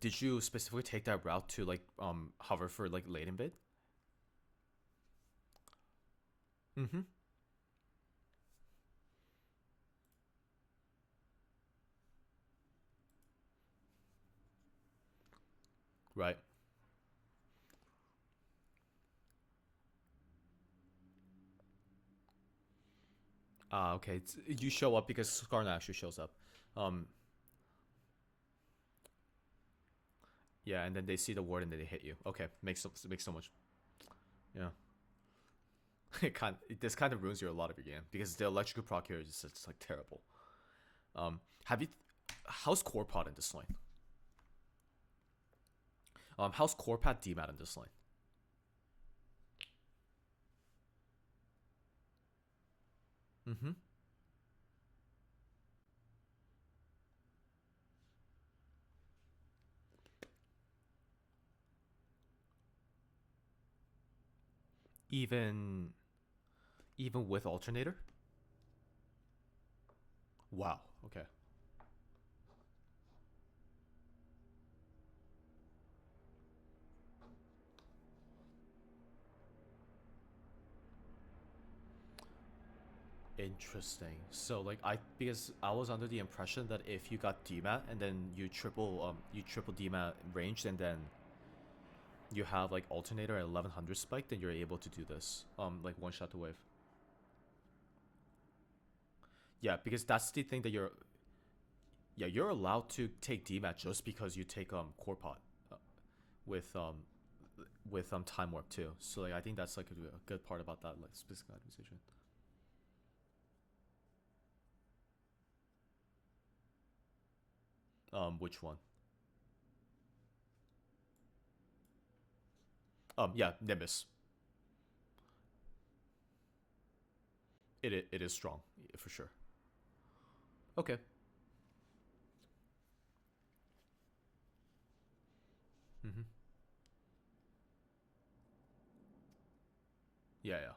did you specifically take that route to like hover for like late invade? Mm-hmm. Right. Ah, okay. You show up because Skarna actually shows up. Um, yeah, and then they see the ward and then they hit you. Okay, makes so much. Yeah, this kind of ruins your a lot of your game because the electrical proc here is just like terrible. Have you? How's core pod in this lane? How's core pad DMAT in this lane? Mm-hmm. Even Even with alternator? Wow. Okay. Interesting. So like because I was under the impression that if you got DMAT and then you triple DMAT ranged and then you have like alternator at 1100 spike, then you're able to do this. Like one shot to wave. Yeah, because that's the thing that you're allowed to take DMAT just because you take core pot uh, with time warp too. So like I think that's like a good part about that like specific optimization. Which one? Yeah, Nimbus. It is strong for sure. Okay. Mm-hmm. Yeah, yeah.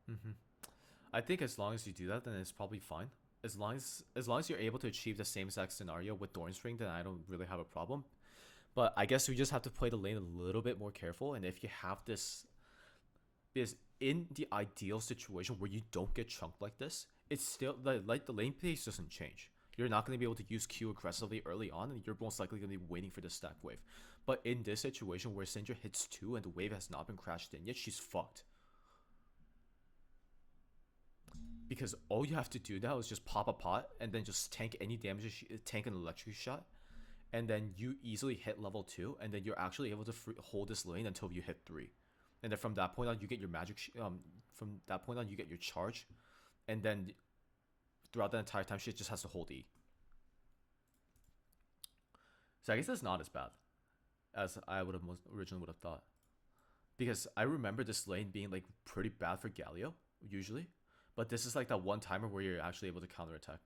Mm-hmm. I think as long as you do that, then it's probably fine. As long as you're able to achieve the same exact scenario with Thorn's Ring, then I don't really have a problem. But I guess we just have to play the lane a little bit more careful. And if you have this, because in the ideal situation where you don't get chunked like this, it's still like the lane pace doesn't change. You're not going to be able to use Q aggressively early on, and you're most likely going to be waiting for the stack wave. But in this situation where Syndra hits 2 and the wave has not been crashed in yet, she's fucked. Because all you have to do now is just pop a pot and then just tank any damage, tank an electric shot, and then you easily hit level 2, and then you're actually able to hold this lane until you hit 3. And then from that point on, you get your magic. From that point on, you get your charge, and then throughout the entire time, shit just has to hold E. So I guess that's not as bad as I would have originally would have thought. Because I remember this lane being like pretty bad for Galio usually, but this is like that one timer where you're actually able to counterattack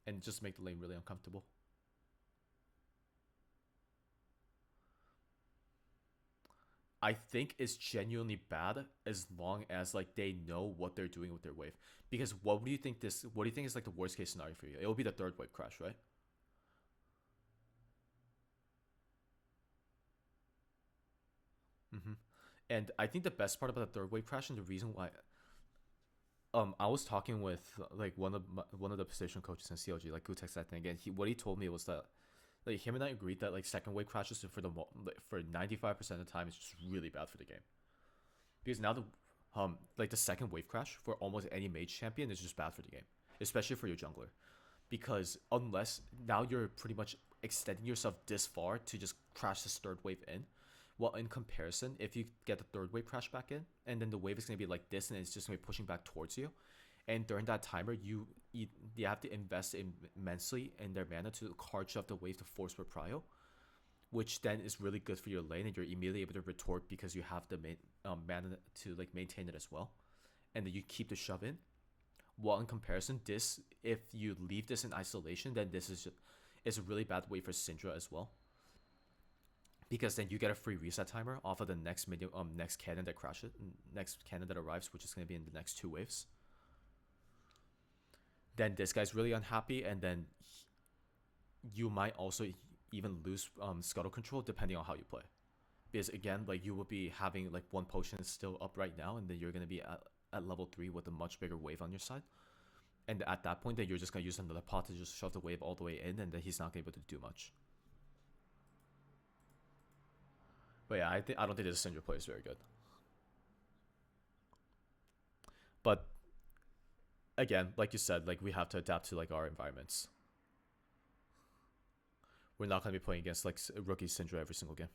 and just make the lane really uncomfortable. I think it's genuinely bad as long as like they know what they're doing with their wave. Because what do you think is like the worst case scenario for you? It will be the third wave crash, right? Mm-hmm. And I think the best part about the third wave crash and the reason why I was talking with like one of the position coaches in CLG, like Gutex, I think, and what he told me was that like him and I agreed that like second wave crashes for 95% of the time is just really bad for the game, because now the like the second wave crash for almost any mage champion is just bad for the game, especially for your jungler, because unless now you're pretty much extending yourself this far to just crash this third wave in. Well, in comparison, if you get the third wave crash back in, and then the wave is going to be like this, and it's just going to be pushing back towards you, and during that timer, you have to invest immensely in their mana to card shove the wave to force for prio, which then is really good for your lane, and you're immediately able to retort because you have the mana to like maintain it as well, and then you keep the shove in. While in comparison, this if you leave this in isolation, then this is a really bad way for Syndra as well, because then you get a free reset timer off of the next cannon that crashes, next cannon that arrives, which is going to be in the next 2 waves. Then this guy's really unhappy, and then you might also even lose scuttle control depending on how you play. Because again, like you will be having like one potion is still up right now, and then you're going to be at level 3 with a much bigger wave on your side. And at that point, then you're just going to use another pot to just shove the wave all the way in, and then he's not going to be able to do much. But yeah, I don't think this Syndra play is very good. But again, like you said, like we have to adapt to like our environments. We're not going to be playing against like rookie Syndra every single game.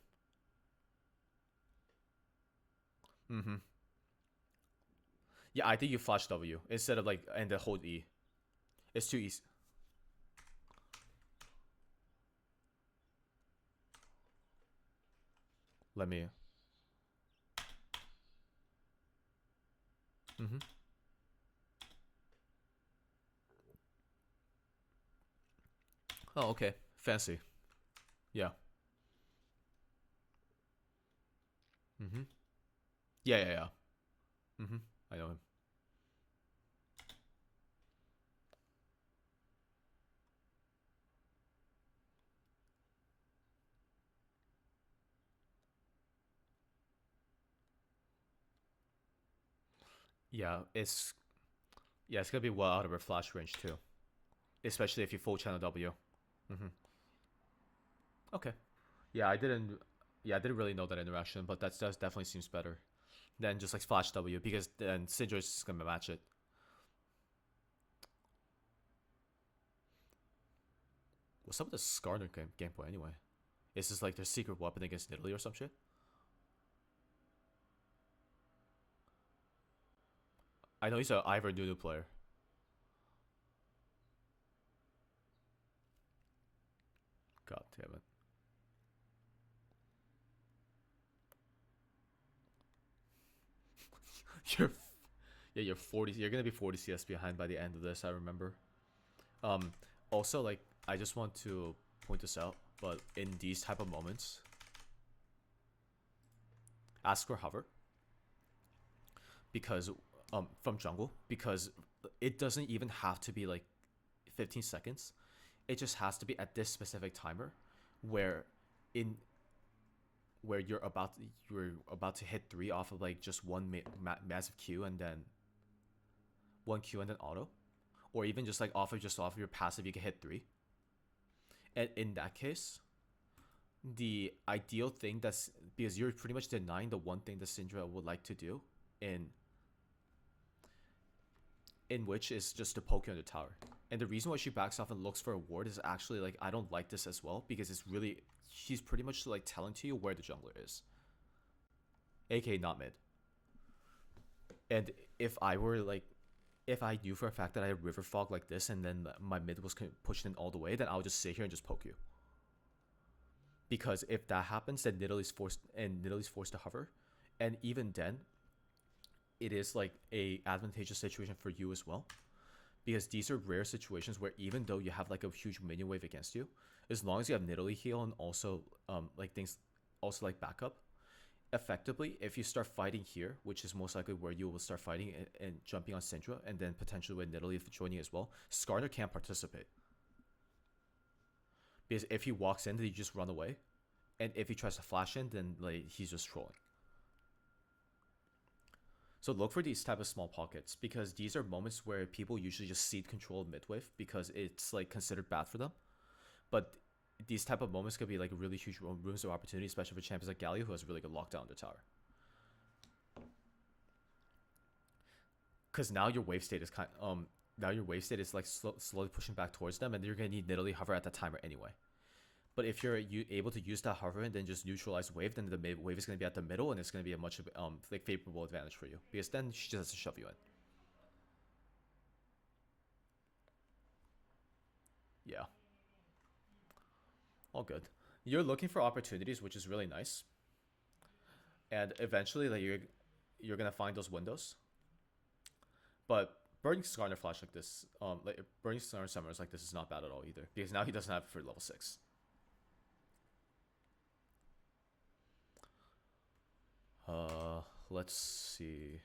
Mm-hmm. Yeah, I think you flash W instead of like and then hold E. It's too easy. Let me. Mm-hmm. Oh, okay. Fancy. Yeah. Mm-hmm. Yeah, yeah, yeah. Mm-hmm. I know him. Yeah, it's gonna be well out of her flash range too, especially if you full channel W. Mm-hmm. Okay. Yeah, I didn't. Yeah, I didn't really know that interaction, but that definitely seems better than just like flash W because then Syndra's just gonna match it. What's up with the Skarner gameplay anyway? Is this like their secret weapon against Italy or some shit? I know he's an Ivor Nunu player. God damn it. You're yeah, you're 40. You're gonna be 40 CS behind by the end of this. I remember. Um, Also, like, I just want to point this out, but in these type of moments, ask for hover because from jungle because it doesn't even have to be like 15 seconds. It just has to be at this specific timer, where in where you're about to hit three off of like just one massive Q and then one Q and then auto, or even just off of your passive you can hit three. And in that case, the ideal thing that's because you're pretty much denying the one thing that Syndra would like to do in which is just to poke you on the tower. And the reason why she backs off and looks for a ward is actually like I don't like this as well because it's really she's pretty much like telling to you where the jungler is, aka not mid. And if I were like if I knew for a fact that I had river fog like this and then my mid was pushing in all the way, then I would just sit here and just poke you. Because if that happens, then Nidalee's forced to hover, and even then, it is like a advantageous situation for you as well. Because these are rare situations where even though you have like a huge minion wave against you, as long as you have Nidalee heal and also like things, also like backup, effectively, if you start fighting here, which is most likely where you will start fighting and jumping on Syndra, and then potentially with Nidalee joining as well, Skarner can't participate. Because if he walks in, then you just run away. And if he tries to flash in, then like he's just trolling. So look for these type of small pockets because these are moments where people usually just cede control of midwave because it's like considered bad for them. But these type of moments could be like really huge rooms of opportunity, especially for champions like Galio who has really good lockdown on the tower. Because now your wave state is like slowly pushing back towards them, and you're gonna need Nidalee hover at that timer anyway. But if you're able to use that hover and then just neutralize wave, then the wave is going to be at the middle, and it's going to be a much like favorable advantage for you because then she just has to shove you in. Yeah, all good. You're looking for opportunities, which is really nice, and eventually, like you're gonna find those windows. But burning Skarner flash like this, like burning Skarner summers like this is not bad at all either because now he doesn't have it for level 6. Let's see.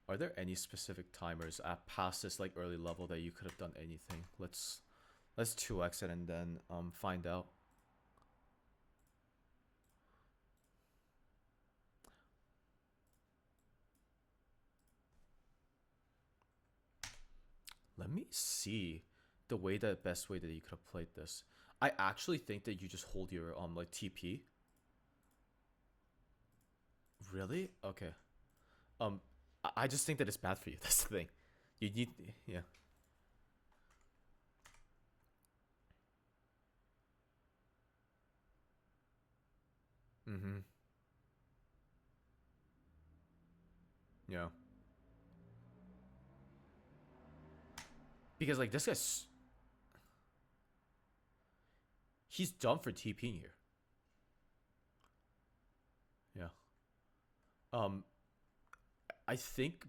Are there any specific timers at past this like early level that you could have done anything? Let's 2x it and then find out. Let me see the best way that you could have played this. I actually think that you just hold your like TP. Really? Okay. Um I just think that it's bad for you. That's the thing. You need yeah. Mhm. Yeah. Because like this guy's he's done for TPing here. Yeah. Um I think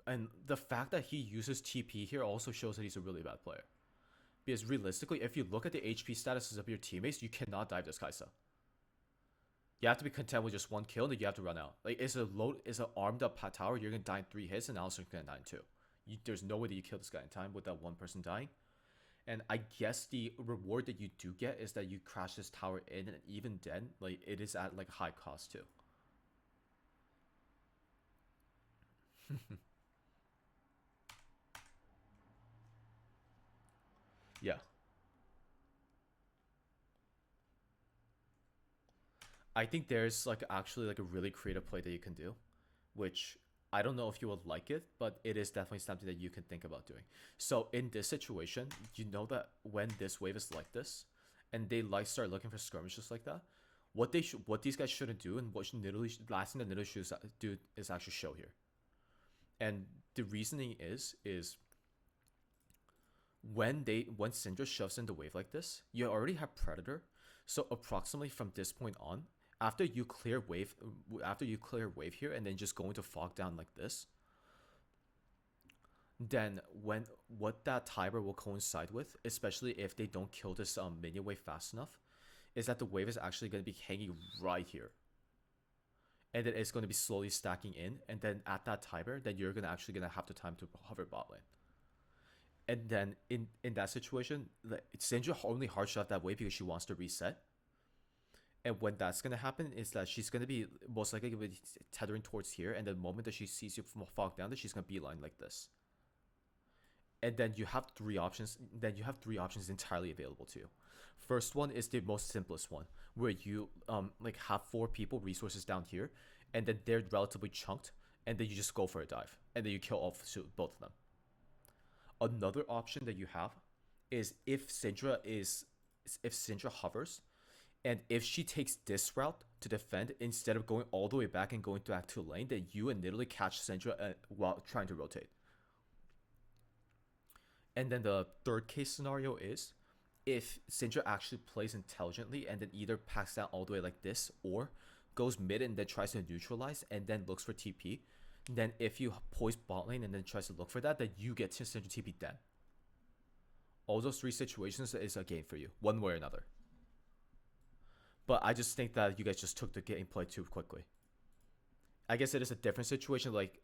and the fact that he uses TP here also shows that he's a really bad player. Because realistically, if you look at the HP statuses of your teammates, you cannot dive this Kaisa. You have to be content with just one kill, and then you have to run out. Like it's an armed up tower. You're gonna die in 3 hits, and Alistair's gonna die in two. There's no way that you kill this guy in time with that one person dying. And I guess the reward that you do get is that you crash this tower in, and even then, like it is at like high cost too. Yeah, I think there's like actually like a really creative play that you can do, which I don't know if you would like it, but it is definitely something that you can think about doing. So in this situation, you know that when this wave is like this, and they like start looking for skirmishes like that, what these guys shouldn't do, and what should literally last thing that literally should do is actually show here. And the reasoning is when Syndra shoves in the wave like this, you already have Predator. So approximately from this point on, after you clear wave, here, and then just go into fog down like this, then when what that timer will coincide with, especially if they don't kill this minion wave fast enough, is that the wave is actually going to be hanging right here, and then it's going to be slowly stacking in, and then at that timer, then you're gonna have the time to hover bot lane. And then in that situation, like, Syndra only hard shot that way because she wants to reset. And when that's gonna happen is that she's gonna be most likely gonna be tethering towards here, and the moment that she sees you from fog down, that she's gonna beeline like this. And then you have three options. Then you have three options entirely available to you. First one is the most simplest one, where you like have four people resources down here, and then they're relatively chunked, and then you just go for a dive, and then you kill off both of them. Another option that you have is if Syndra hovers, and if she takes this route to defend instead of going all the way back and going to back to lane, then you and literally catch Syndra while trying to rotate. And then the third case scenario is if Syndra actually plays intelligently and then either packs down all the way like this or goes mid and then tries to neutralize and then looks for TP. Then if you poise bot lane and then tries to look for that, then you get to Syndra TP then. All those three situations is a game for you, one way or another. But I just think that you guys just took the gameplay too quickly. I guess it is a different situation, like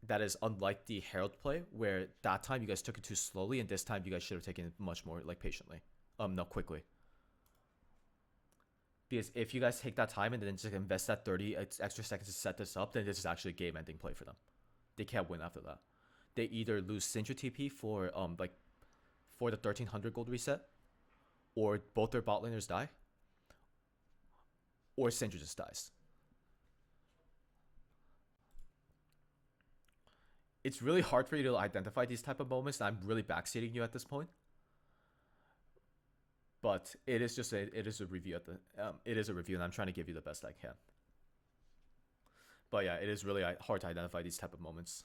that is unlike the Herald play, where that time you guys took it too slowly, and this time you guys should have taken it much more like patiently, no, quickly. Because if you guys take that time and then just invest that 30 extra seconds to set this up, then this is actually a game-ending play for them. They can't win after that. They either lose Syndra TP for for the 1300 gold reset, or both their bot laners die, or Syndra just dies. It's really hard for you to identify these type of moments, and I'm really backseating you at this point. But it is just it is a review it is a review, and I'm trying to give you the best I can. But yeah, it is really hard to identify these type of moments.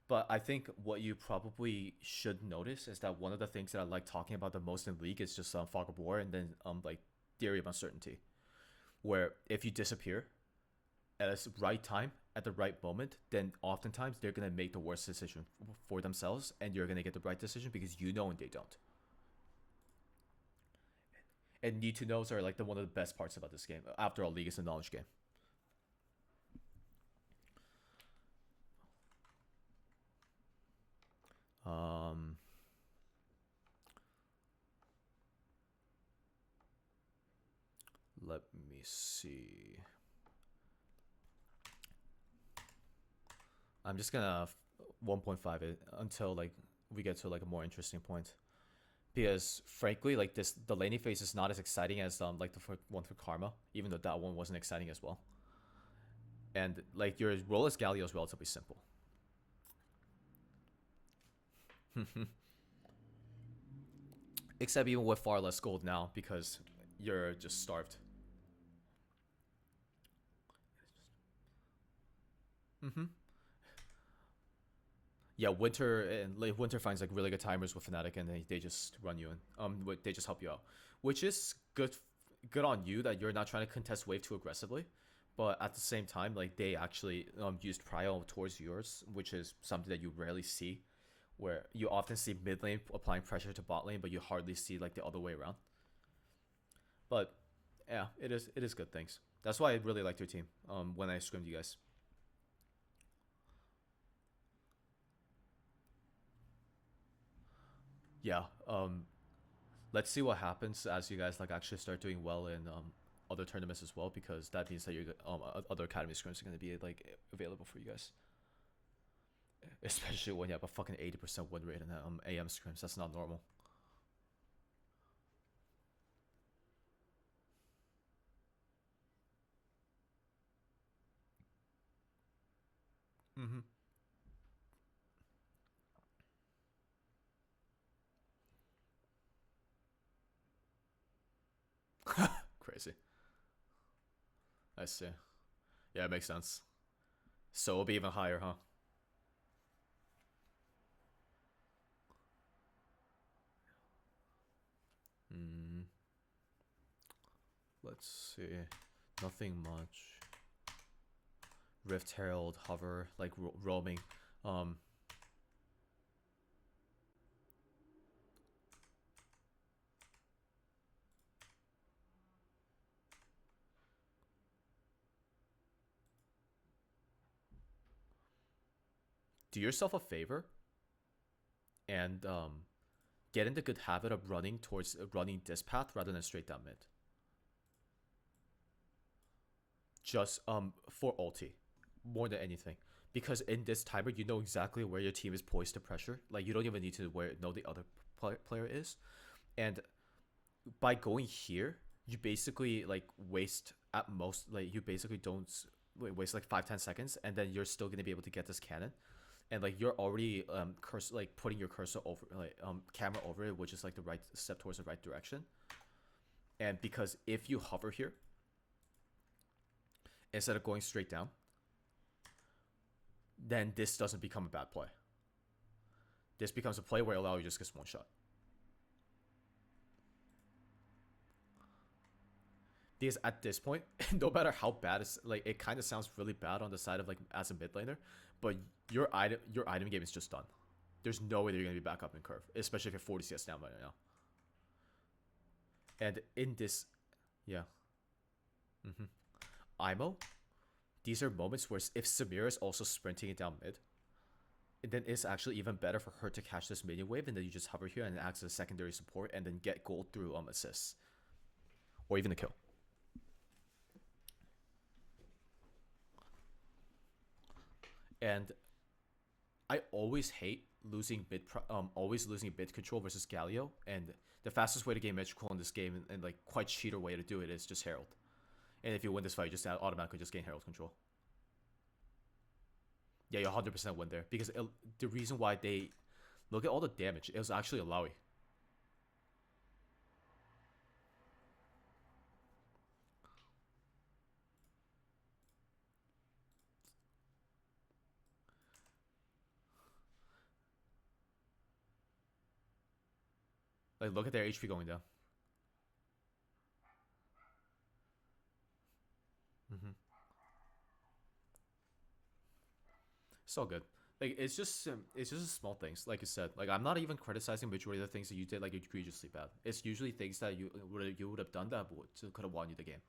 But I think what you probably should notice is that one of the things that I like talking about the most in League is just fog of war, and then like theory of uncertainty, where if you disappear at the right time at the right moment, then oftentimes they're gonna make the worst decision for themselves, and you're gonna get the right decision because you know and they don't. And need to knows are like one of the best parts about this game. After all, League is a knowledge game. Um, Let me see. I'm just gonna 1.5 it until like we get to like a more interesting point, because frankly, like the laning phase is not as exciting as like the one for Karma, even though that one wasn't exciting as well. And like your role as Galio is relatively simple. Except even with far less gold now because you're just starved. Mm-hmm. Yeah, Winter finds like really good timers with Fnatic, and they just run you in. They just help you out, which is good on you that you're not trying to contest wave too aggressively. But at the same time, like they actually used prio towards yours, which is something that you rarely see, where you often see mid lane applying pressure to bot lane, but you hardly see like the other way around. But Yeah, it is. It is good. Thanks. That's why I really liked your team. When I scrimmed you guys. Yeah. Let's see what happens as you guys like actually start doing well in other tournaments as well, because that means that your other academy scrims are gonna be like available for you guys. Especially when you have a fucking 80% win rate in AM scrims. That's not normal. Mm-hmm. Crazy. I see. Yeah, it makes sense. So it'll be even higher, huh? Mm, let's see. Nothing much. Rift Herald, Hover, like roaming. Um, do yourself a favor and get in the good habit of running towards running this path rather than straight down mid. Just for ulti, more than anything, because in this timer you know exactly where your team is poised to pressure. Like you don't even need to know the other player is, and by going here, you basically like waste at most like you basically don't waste like 5-10 seconds, and then you're still gonna be able to get this cannon, and like you're already cursor like putting your cursor over like camera over it, which is like the right step towards the right direction. And because if you hover here instead of going straight down, then this doesn't become a bad play. This becomes a play where allow you just gets one shot. Because at this point, no matter how bad it's like, it kind of sounds really bad on the side of like as a mid laner, but your item game is just done. There's no way that you're gonna be back up in curve, especially if you're 40 CS down right now. And in this, yeah, mm-hmm. IMO, these are moments where if Samira is also sprinting it down mid, then it's actually even better for her to catch this minion wave, and then you just hover here and act as a secondary support, and then get gold through assists, or even a kill. And I always hate losing always losing mid control versus Galio, and the fastest way to gain mid control in this game, and like quite cheater way to do it, is just Herald. And if you win this fight, you just automatically just gain Herald control. Yeah, you 100% win there, because the reason why they look at all the damage, it was actually a Lowy. Like look at their HP going down. Mm-hmm. It's all good. Like it's just small things. Like you said, like I'm not even criticizing majority of the things that you did like egregiously bad. It's usually things that you would have done that could have won you the game.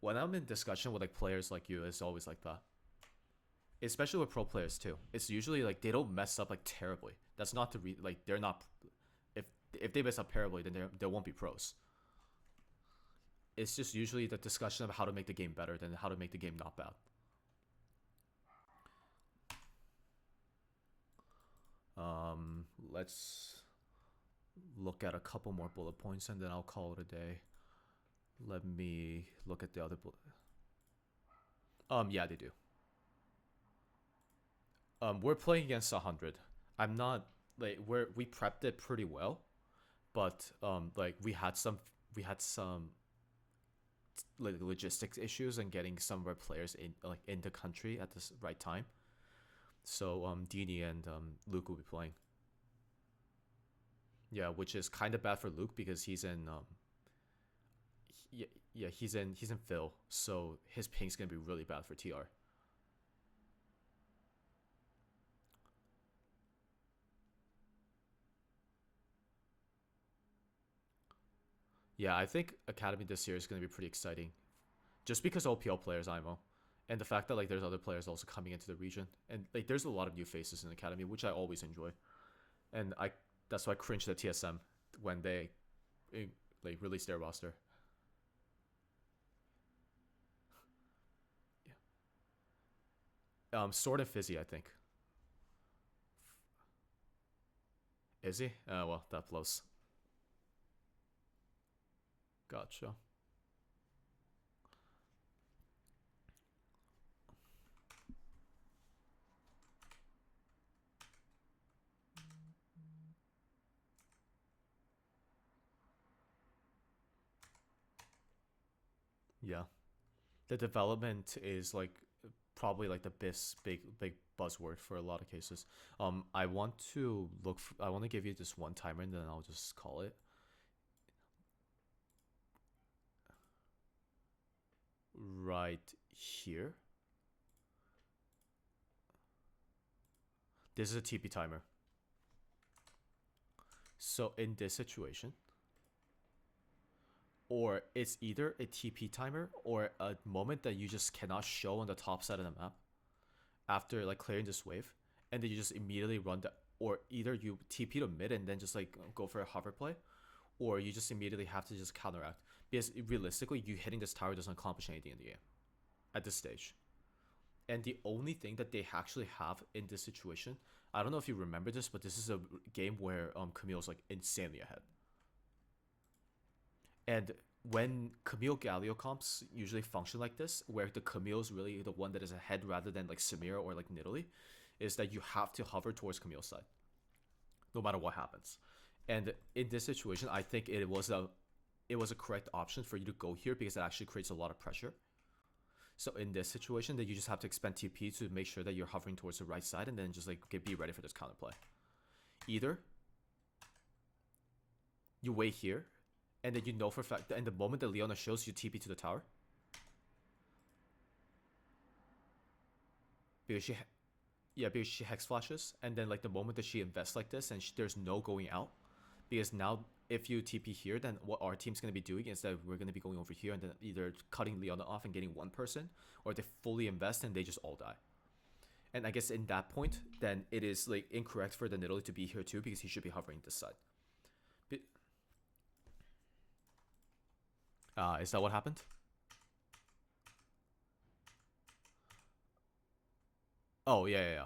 When I'm in discussion with like players like you, it's always like that. Especially with pro players too. It's usually like they don't mess up like terribly. That's not the like they're not. If they mess up terribly, then they won't be pros. It's just usually the discussion of how to make the game better than how to make the game not bad. Let's look at a couple more bullet points and then I'll call it a day. Let me look at the other bullet. Yeah, they do. We're playing against 100. I'm not like we prepped it pretty well, but like we had some like logistics issues and getting some of our players in the country at this right time. So Dini and Luke will be playing. Yeah, which is kind of bad for Luke because he's in yeah, he's in Phil, so his ping's gonna be really bad for TR. Yeah, I think Academy this year is going to be pretty exciting, just because OPL players IMO, and the fact that like there's other players also coming into the region, and like there's a lot of new faces in Academy, which I always enjoy, and I that's why I cringed at TSM when they eh, like released their roster. Sword and Fizzy, I think. Is he? Well, that blows. Gotcha. Yeah, the development is like probably like the big buzzword for a lot of cases. I want to I want to give you this one timer and then I'll just call it right here. This is a TP timer. So in this situation, or it's either a TP timer or a moment that you just cannot show on the top side of the map after like clearing this wave, and then you just immediately run the, or either you TP to mid and then just like go for a hover play, or you just immediately have to just counteract because realistically, you hitting this tower doesn't accomplish anything in the game at this stage. And the only thing that they actually have in this situation, I don't know if you remember this, but this is a game where Camille's like insanely ahead. And when Camille Galio comps usually function like this, where the Camille's really the one that is ahead rather than like Samira or like Nidalee, is that you have to hover towards Camille's side, no matter what happens. And in this situation, I think it was a correct option for you to go here because it actually creates a lot of pressure. So in this situation, that you just have to expend TP to make sure that you're hovering towards the right side, and then just like be ready for this counterplay. Either you wait here, and then you know for a fact that in the moment that Leona shows you TP to the tower, because because she hex flashes, and then like the moment that she invests like this, and there's no going out, because now if you TP here, then what our team's going to be doing is that we're going to be going over here and then either cutting Leona off and getting one person, or they fully invest and they just all die. And I guess in that point, then it is like incorrect for the Nidalee to be here too, because he should be hovering this side. Is that what happened? Oh yeah.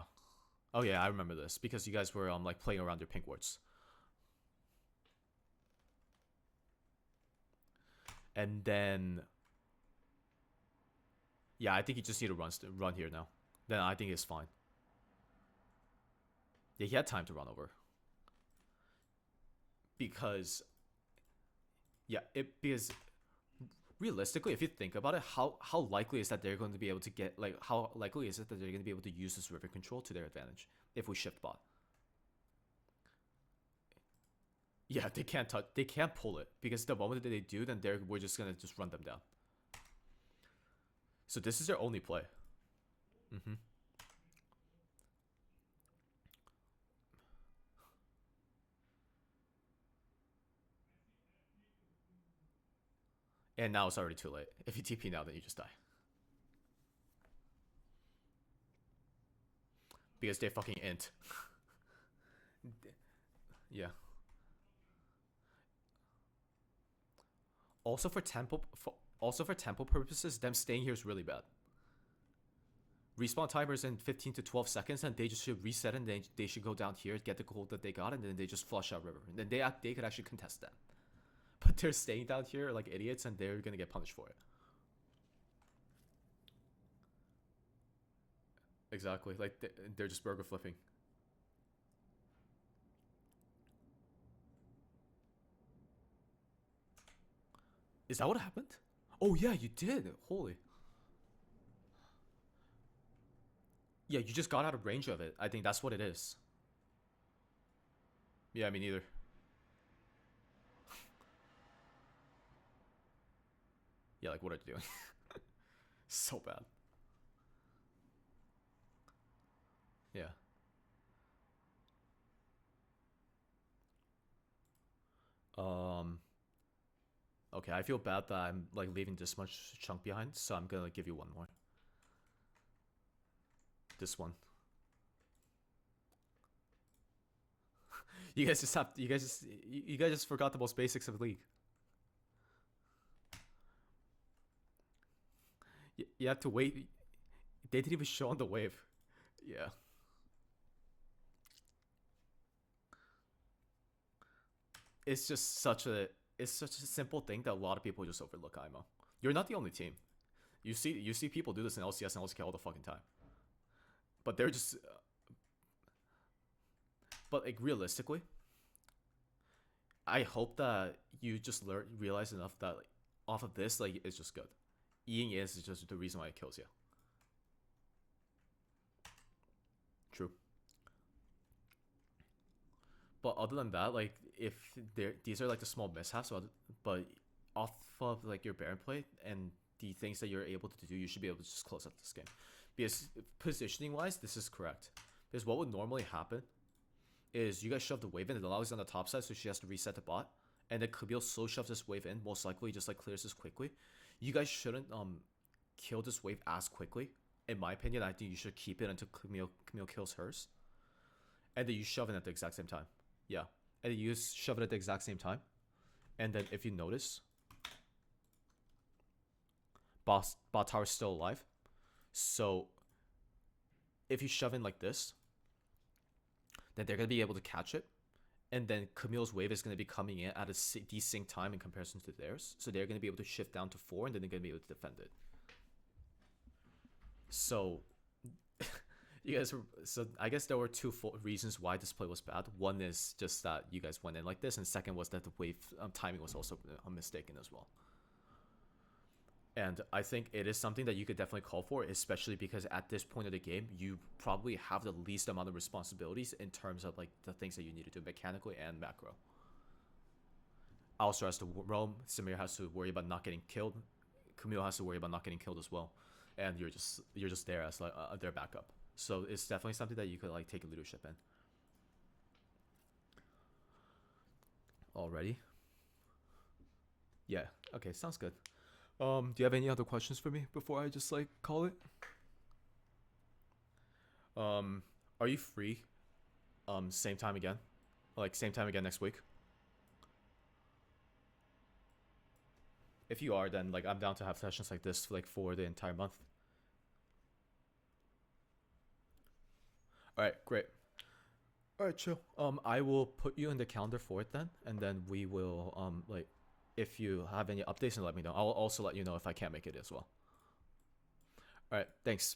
Oh yeah, I remember this because you guys were like playing around your pink wards. And then yeah, I think you just need to run here now. Then I think it's fine. Yeah, he had time to run over. Because yeah, because realistically, if you think about it, how likely is that they're going to be able to get like how likely is it that they're going to be able to use this river control to their advantage if we shift bot? Yeah, they can't touch. They can't pull it because the moment that they do, then we're just gonna just run them down. So this is their only play. Mm-hmm. And now it's already too late. If you TP now, then you just die. Because they fucking int. Yeah. Also for tempo purposes, them staying here is really bad. Respawn timers in 15 to 12 seconds, and they just should reset and they should go down here, get the gold that they got, and then they just flush out river. And then they could actually contest that. But they're staying down here like idiots, and they're gonna get punished for it. Exactly. Like they're just burger flipping. Is that what happened? Oh yeah, you did. Holy. Yeah, you just got out of range of it. I think that's what it is. Yeah, me neither. Yeah, like what are you doing? So bad. Yeah. Um. Okay, I feel bad that I'm like leaving this much chunk behind, so I'm gonna give you one more. This one. You guys just have. You guys just forgot the most basics of League. You have to wait. They didn't even show on the wave. Yeah. It's just such a simple thing that a lot of people just overlook, IMO. You're not the only team. You see people do this in LCS and LCK all the fucking time. But they're just but like realistically, I hope that you just realize enough that like off of this, like it's just good. Eating is just the reason why it kills you. True. But other than that, like if these are like the small mishaps, but off of like your Baron play and the things that you're able to do, you should be able to just close up this game. Because positioning wise, this is correct. Because what would normally happen is you guys shove the wave in, and Lala's on the top side, so she has to reset the bot, and then Camille slow shoves this wave in, most likely just like clears this quickly. You guys shouldn't kill this wave as quickly. In my opinion, I think you should keep it until Camille kills hers, and then you shove it at the exact same time. Yeah, and then you shove it at the exact same time, and then if you notice, bot tower's still alive. So if you shove in like this, then they're going to be able to catch it. And then Camille's wave is going to be coming in at a desync time in comparison to theirs. So they're going to be able to shift down to 4, and then they're going to be able to defend it. So you guys were, so I guess there were two reasons why this play was bad. One is just that you guys went in like this, and second was that the wave timing was also mistaken as well. And I think it is something that you could definitely call for, especially because at this point of the game, you probably have the least amount of responsibilities in terms of like the things that you need to do mechanically and macro. Alistair has to roam, Samir has to worry about not getting killed, Camille has to worry about not getting killed as well, and you're just there as like their backup. So it's definitely something that you could like take leadership in. Already? Yeah. Okay, sounds good. Do you have any other questions for me before I just like call it? Are you free? Same time again? Like same time again next week? If you are, then like I'm down to have sessions like this like for the entire month. All right, great. All right, chill. I will put you in the calendar for it then, and then we will like if you have any updates, and let me know. I'll also let you know if I can't make it as well. All right, thanks.